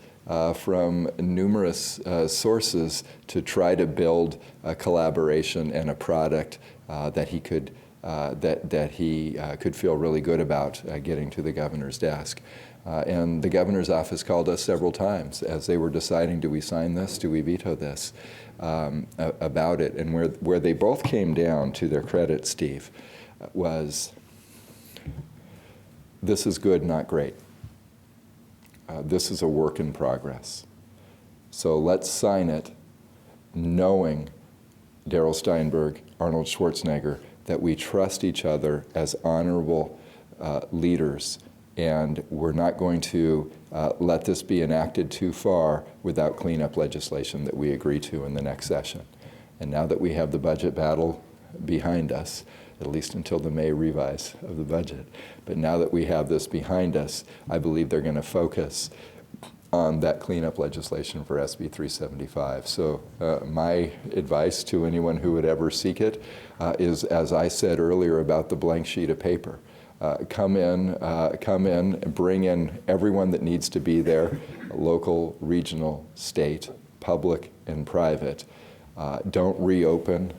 from numerous sources to try to build a collaboration and a product that he could feel really good about getting to the governor's desk. And the governor's office called us several times as they were deciding, do we sign this, do we veto this, about it. And where they both came down, to their credit, Steve, was this is good, not great. This is a work in progress. So let's sign it knowing, Darrell Steinberg, Arnold Schwarzenegger, that we trust each other as honorable leaders, and we're not going to let this be enacted too far without cleanup legislation that we agree to in the next session. And now that we have the budget battle behind us, at least until the May revise of the budget, but now that we have this behind us, I believe they're going to focus on that cleanup legislation for SB 375. So my advice to anyone who would ever seek it is, as I said earlier about the blank sheet of paper, come in and bring in everyone that needs to be there, local, regional, state, public, and private. Don't reopen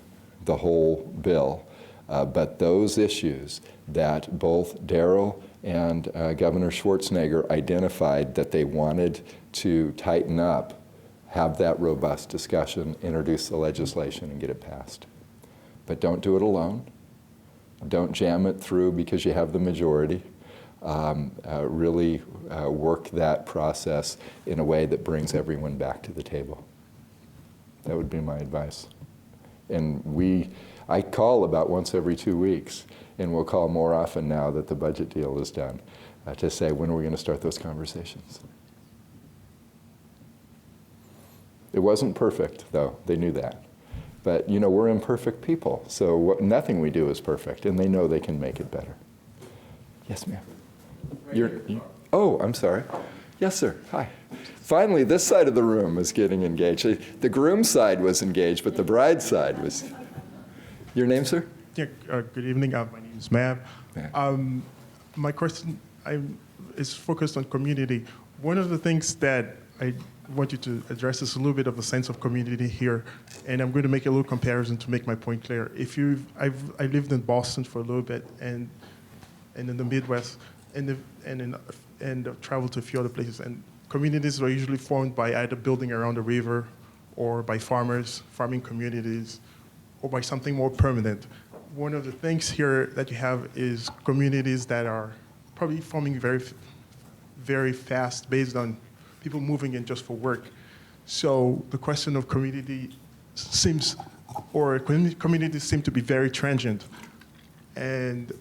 the whole bill, but those issues that both Darrell and Governor Schwarzenegger identified that they wanted to tighten up, have that robust discussion, introduce the legislation, and get it passed. But don't do it alone. Don't jam it through because you have the majority. Really work that process in a way that brings everyone back to the table. That would be my advice. And I call about once every 2 weeks, and we'll call more often now that the budget deal is done, to say, when are we going to start those conversations? It wasn't perfect, though. They knew that. But, you know, we're imperfect people, so nothing we do is perfect, and they know they can make it better. Yes, ma'am. Oh, I'm sorry. Yes, sir. Hi. Finally, this side of the room is getting engaged. The groom side was engaged, but the bride side was. Your name, sir? Yeah, good evening. My name is Mav. My question is focused on community. One of the things that I want you to address is a little bit of a sense of community here, and I'm going to make a little comparison to make my point clear. I lived in Boston for a little bit, and in the Midwest, and traveled to a few other places. And communities are usually formed by either building around a river, or by farming communities, or by something more permanent. One of the things here that you have is communities that are probably forming very, very fast based on people moving in just for work. So the question of communities seem to be very transient. And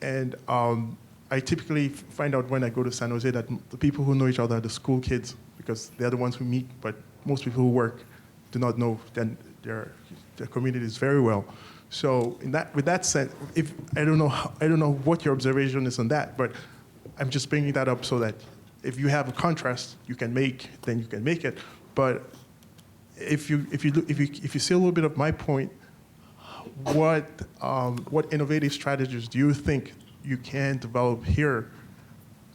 I typically find out when I go to San Jose that the people who know each other are the school kids, because they're the ones who meet, but most people who work do not know their communities very well. So with that sense, I don't know what your observation is on that, but I'm just bringing that up so that if you have a contrast then you can make it. But if you see a little bit of my point, what innovative strategies do you think you can develop here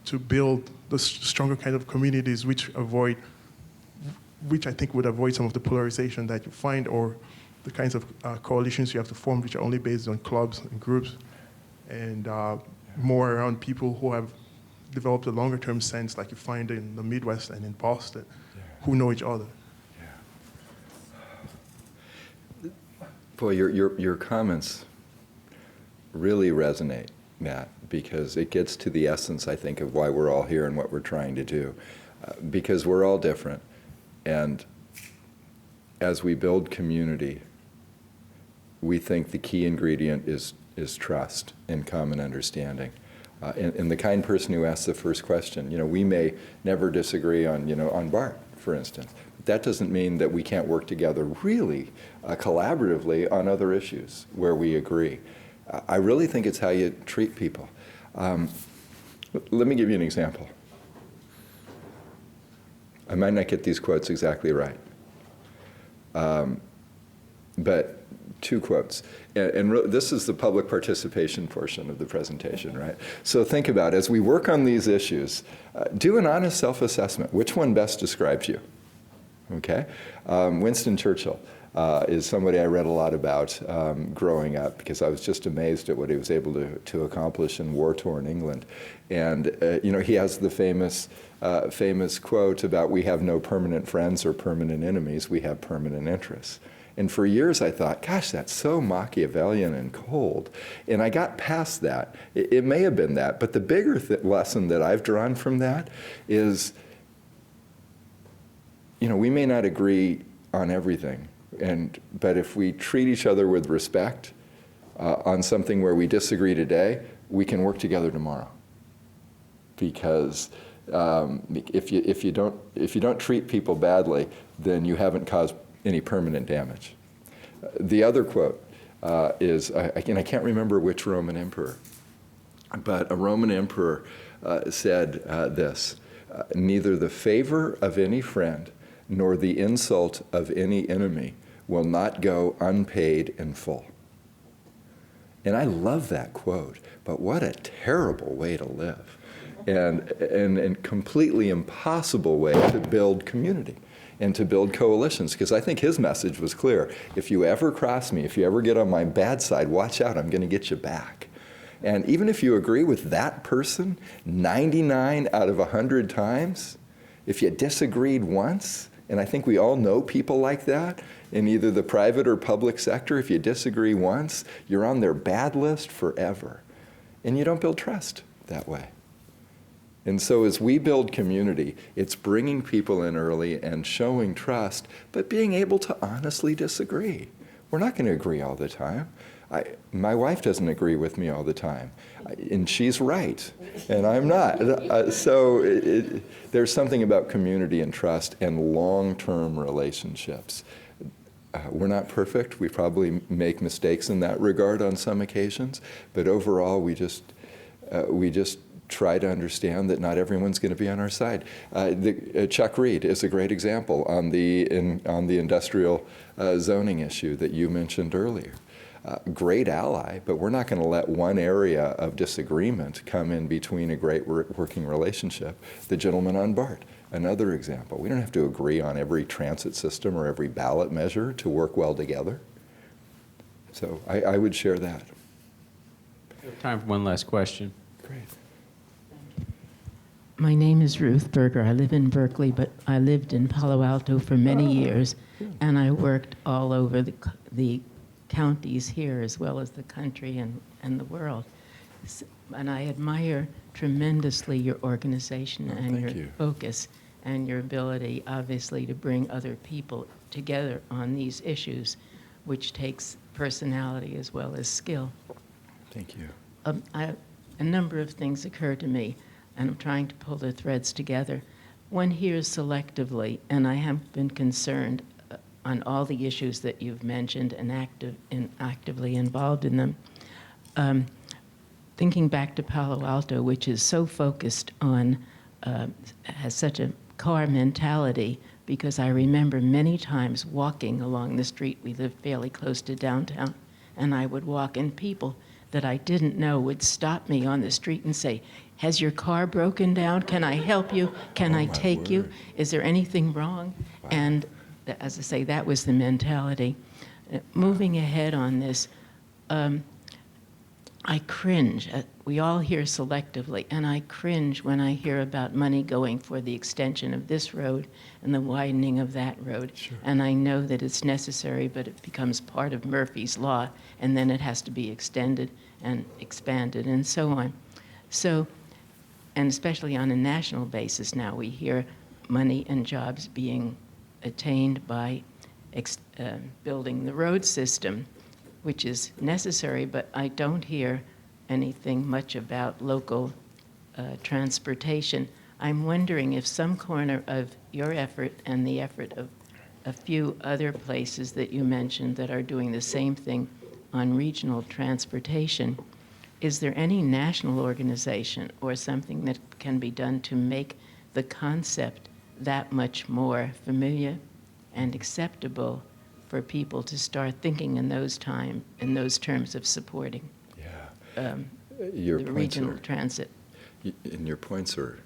to build the stronger kind of communities which I think would avoid some of the polarization that you find, or the kinds of coalitions you have to form which are only based on clubs and groups, and more around people who have developed a longer-term sense like you find in the Midwest and in Boston, who know each other. Boy, your comments really resonate Matt, because it gets to the essence, I think, of why we're all here and what we're trying to do. Because we're all different. And as we build community, we think the key ingredient is trust and common understanding. And the kind person who asks the first question, we may never disagree on BART, for instance. But that doesn't mean that we can't work together really collaboratively on other issues where we agree. I really think it's how you treat people. Let me give you an example. I might not get these quotes exactly right, but 2 quotes. And this is the public participation portion of the presentation, right? So think about, as we work on these issues, do an honest self-assessment. Which one best describes you? Okay? Winston Churchill is somebody I read a lot about growing up, because I was just amazed at what he was able to accomplish in war-torn England. And he has the famous quote about, "We have no permanent friends or permanent enemies, we have permanent interests." And for years I thought, gosh, that's so Machiavellian and cold. And I got past that. It may have been that, but the bigger lesson that I've drawn from that is, we may not agree on everything, but if we treat each other with respect on something where we disagree today, we can work together tomorrow. Because if you don't treat people badly, then you haven't caused any permanent damage. The other quote is, again, I can't remember which Roman emperor, but a Roman emperor said this: "Neither the favor of any friend nor the insult of any enemy will not go unpaid in full." And I love that quote, but what a terrible way to live, and completely impossible way to build community and to build coalitions, because I think his message was clear. If you ever cross me, if you ever get on my bad side, watch out, I'm going to get you back. And even if you agree with that person 99 out of 100 times, if you disagreed once, and I think we all know people like that in either the private or public sector, if you disagree once, you're on their bad list forever. And you don't build trust that way. And so as we build community, it's bringing people in early and showing trust, but being able to honestly disagree. We're not going to agree all the time. My wife doesn't agree with me all the time, and she's right, and I'm not. There's something about community and trust and long-term relationships. We're not perfect. We probably make mistakes in that regard on some occasions, but overall, we just try to understand that not everyone's going to be on our side. Chuck Reed is a great example on the industrial zoning issue that you mentioned earlier. Great ally, but we're not going to let one area of disagreement come in between a great working relationship. The gentleman on BART, another example. We don't have to agree on every transit system or every ballot measure to work well together. So I would share that. We have time for one last question. Great. My name is Ruth Berger. I live in Berkeley, but I lived in Palo Alto for many years, and I worked all over the counties here as well as the country and the world. And I admire tremendously your organization and your focus and your ability, obviously, to bring other people together on these issues, which takes personality as well as skill. Thank you. A number of things occur to me, and I'm trying to pull the threads together. One hears selectively, and I have been concerned on all the issues that you've mentioned and actively involved in them. Thinking back to Palo Alto, which is so focused on, has such a car mentality, because I remember many times walking along the street. We lived fairly close to downtown, and I would walk, and people that I didn't know would stop me on the street and say, "Has your car broken down? Can I help you? Can I take you? Is there anything wrong?" Wow. And as I say, that was the mentality. Moving ahead on this, I cringe. We all hear selectively, and I cringe when I hear about money going for the extension of this road and the widening of that road. Sure. And I know that it's necessary, but it becomes part of Murphy's Law, and then it has to be extended and expanded and so on. So, and especially on a national basis now, we hear money and jobs being attained by building the road system, which is necessary, but I don't hear anything much about local transportation. I'm wondering if some corner of your effort and the effort of a few other places that you mentioned that are doing the same thing on regional transportation, is there any national organization or something that can be done to make the concept that much more familiar and acceptable for people to start thinking in those terms of supporting Your the points regional are, transit? and your points are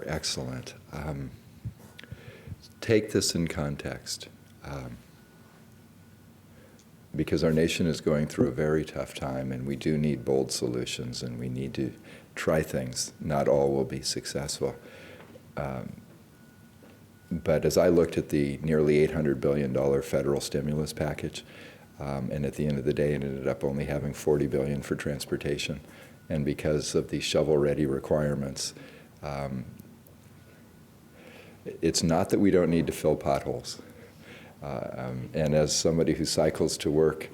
excellent. Take this in context, because our nation is going through a very tough time, and we do need bold solutions, and we need to try things. Not all will be successful. But as I looked at the nearly $800 billion federal stimulus package, and at the end of the day it ended up only having $40 billion for transportation, and because of the shovel-ready requirements, it's not that we don't need to fill potholes. And as somebody who cycles to work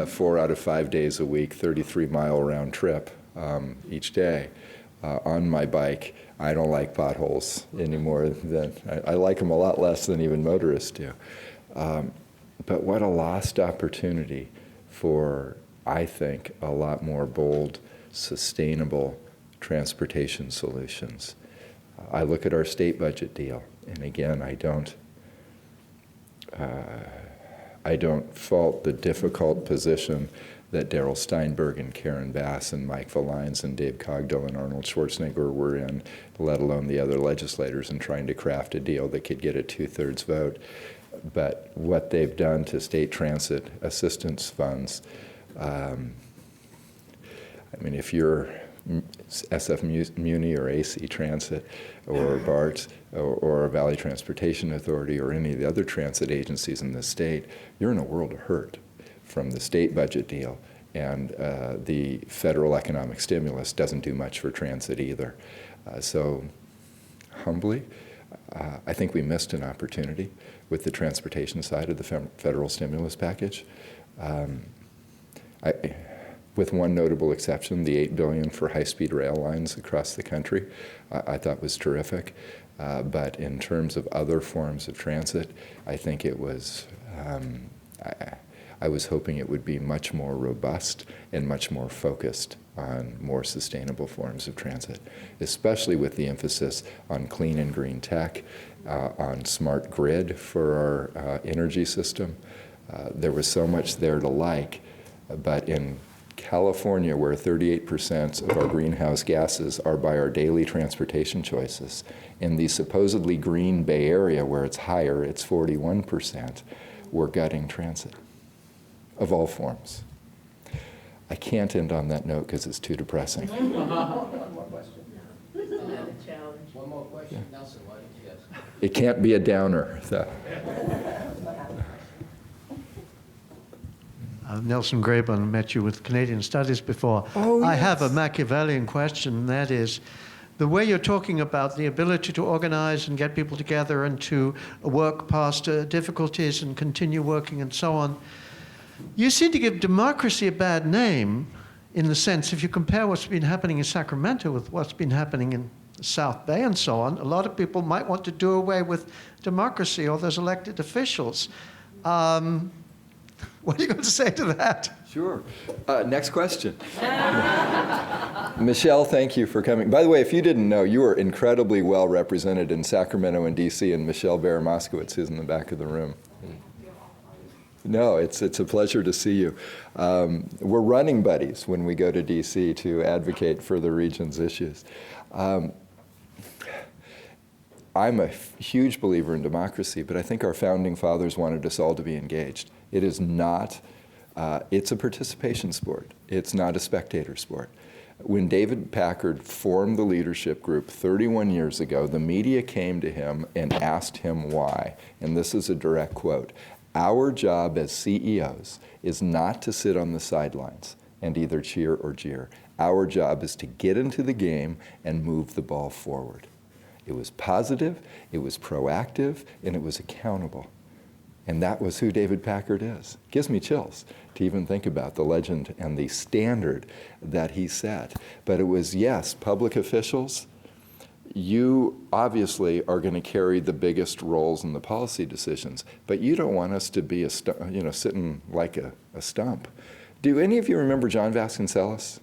4 out of 5 days a week, 33-mile round trip each day, on my bike, I don't like potholes anymore. I like them a lot less than even motorists do. But what a lost opportunity for, I think, a lot more bold, sustainable transportation solutions. I look at our state budget deal, and again, I don't fault the difficult position that Darrell Steinberg and Karen Bass and Mike Valines and Dave Cogdill and Arnold Schwarzenegger were in, let alone the other legislators, in trying to craft a deal that could get a 2/3 vote. But what they've done to state transit assistance funds, I mean, if you're SF Muni or AC Transit or BART or Valley Transportation Authority or any of the other transit agencies in the state, you're in a world of hurt from the state budget deal, and the federal economic stimulus doesn't do much for transit either. So humbly, I think we missed an opportunity with the transportation side of the federal stimulus package. With one notable exception, the $8 billion for high-speed rail lines across the country, I thought was terrific. But in terms of other forms of transit, I think it was, I was hoping it would be much more robust and much more focused on more sustainable forms of transit, especially with the emphasis on clean and green tech, on smart grid for our energy system. There was so much there to like, but in California, where 38% of our greenhouse gases are by our daily transportation choices, in the supposedly green Bay Area, where it's higher, it's 41%, we're gutting transit of all forms. I can't end on that note because it's too depressing. One more question. One more question. Yeah. Nelson, why don't you guys? It can't be a downer. So. Nelson Graben, met you with Canadian Studies before. Oh, yes. I have a Machiavellian question, and that is, the way you're talking about the ability to organize and get people together and to work past difficulties and continue working and so on, you seem to give democracy a bad name, in the sense, if you compare what's been happening in Sacramento with what's been happening in the South Bay and so on, a lot of people might want to do away with democracy or those elected officials. What are you going to say to that? Sure. Next question. Michelle, thank you for coming. By the way, if you didn't know, you are incredibly well represented in Sacramento and DC, and Michelle Baer-Moskowitz is in the back of the room. No, it's a pleasure to see you. We're running buddies when we go to DC to advocate for the region's issues. I'm a huge believer in democracy, but I think our founding fathers wanted us all to be engaged. It is not It's a participation sport. It's not a spectator sport. When David Packard formed the leadership group 31 years ago, the media came to him and asked him why. And this is a direct quote. "Our job as CEOs is not to sit on the sidelines and either cheer or jeer. Our job is to get into the game and move the ball forward." It was positive, it was proactive, and it was accountable. And that was who David Packard is. Gives me chills to even think about the legend and the standard that he set. But it was, yes, public officials, you obviously are going to carry the biggest roles in the policy decisions, but you don't want us to be sitting like a stump. Do any of you remember John Vasconcellos?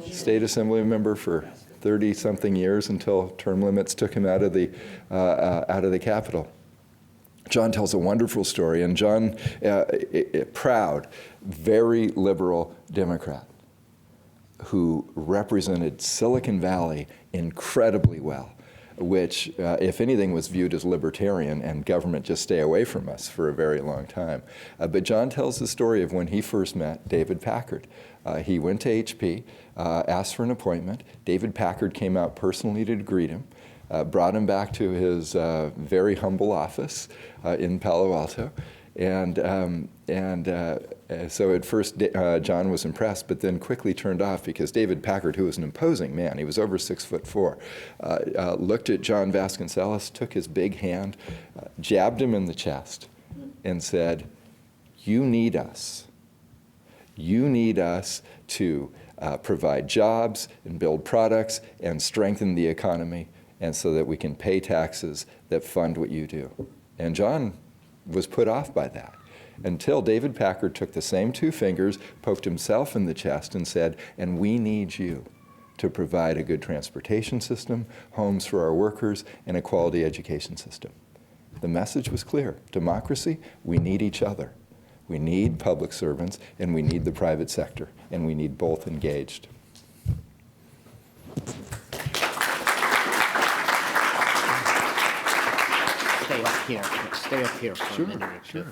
State Assembly member for 30-something years until term limits took him out of the Capitol. John tells a wonderful story, and John, proud, very liberal Democrat who represented Silicon Valley incredibly well, which, if anything, was viewed as libertarian and government just stay away from us for a very long time. But John tells the story of when he first met David Packard. He went to HP, asked for an appointment. David Packard came out personally to greet him. Brought him back to his very humble office in Palo Alto. So at first John was impressed, but then quickly turned off because David Packard, who was an imposing man, he was over 6'4", looked at John Vasconcellos, took his big hand, jabbed him in the chest, and said, "You need us. You need us to provide jobs and build products and strengthen the economy, and so that we can pay taxes that fund what you do." And John was put off by that until David Packard took the same two fingers, poked himself in the chest, and said, "And we need you to provide a good transportation system, homes for our workers, and a quality education system." The message was clear. Democracy, we need each other. We need public servants, and we need the private sector, and we need both engaged. Stay up here for a minute or two.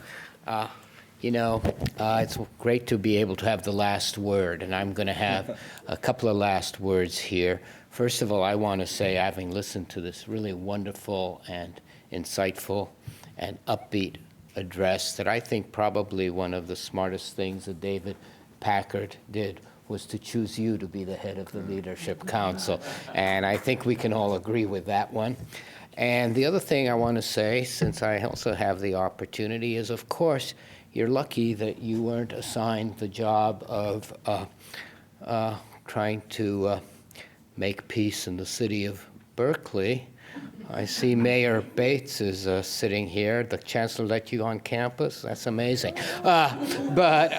It's great to be able to have the last word, and I'm going to have a couple of last words here. First of all, I want to say, having listened to this really wonderful and insightful and upbeat address, that I think probably one of the smartest things that David Packard did was to choose you to be the head of the Leadership Council. And I think we can all agree with that one. And the other thing I want to say, since I also have the opportunity, is, of course, you're lucky that you weren't assigned the job of trying to make peace in the city of Berkeley. I see Mayor Bates is sitting here. The chancellor let you on campus? That's amazing. But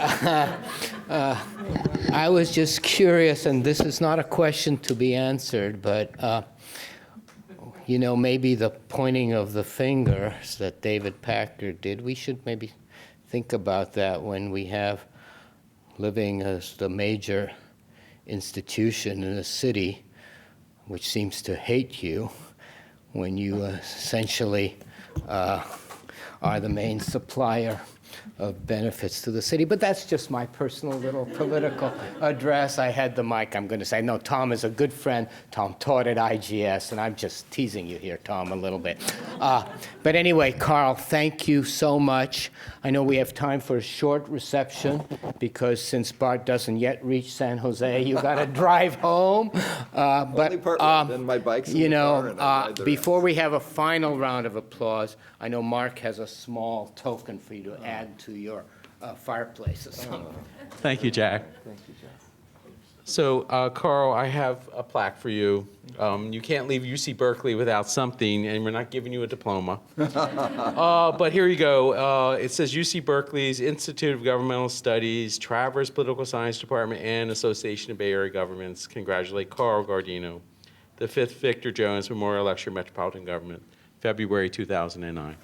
I was just curious, and this is not a question to be answered, but maybe the pointing of the fingers that David Packard did, we should maybe think about that when we have living as the major institution in a city which seems to hate you, when you essentially are the main supplier of benefits to the city. But that's just my personal little political address. I had the mic. I'm going to say, no, Tom is a good friend. Tom taught at IGS, and I'm just teasing you here, Tom, a little bit. But anyway, Carl, thank you so much. I know we have time for a short reception because since Bart doesn't yet reach San Jose, you got to drive home. Only part, then my bike's in the car and I ride the before rest. we have a final round of applause, I know Mark has a small token for you to add to your fireplace or something. Thank you, Jack. So, Carl, I have a plaque for you. You can't leave UC Berkeley without something, and we're not giving you a diploma. But here you go. It says UC Berkeley's Institute of Governmental Studies, Travers Political Science Department, and Association of Bay Area Governments congratulate Carl Guardino, the 5th Victor Jones Memorial Lecture, Metropolitan Government, February 2009.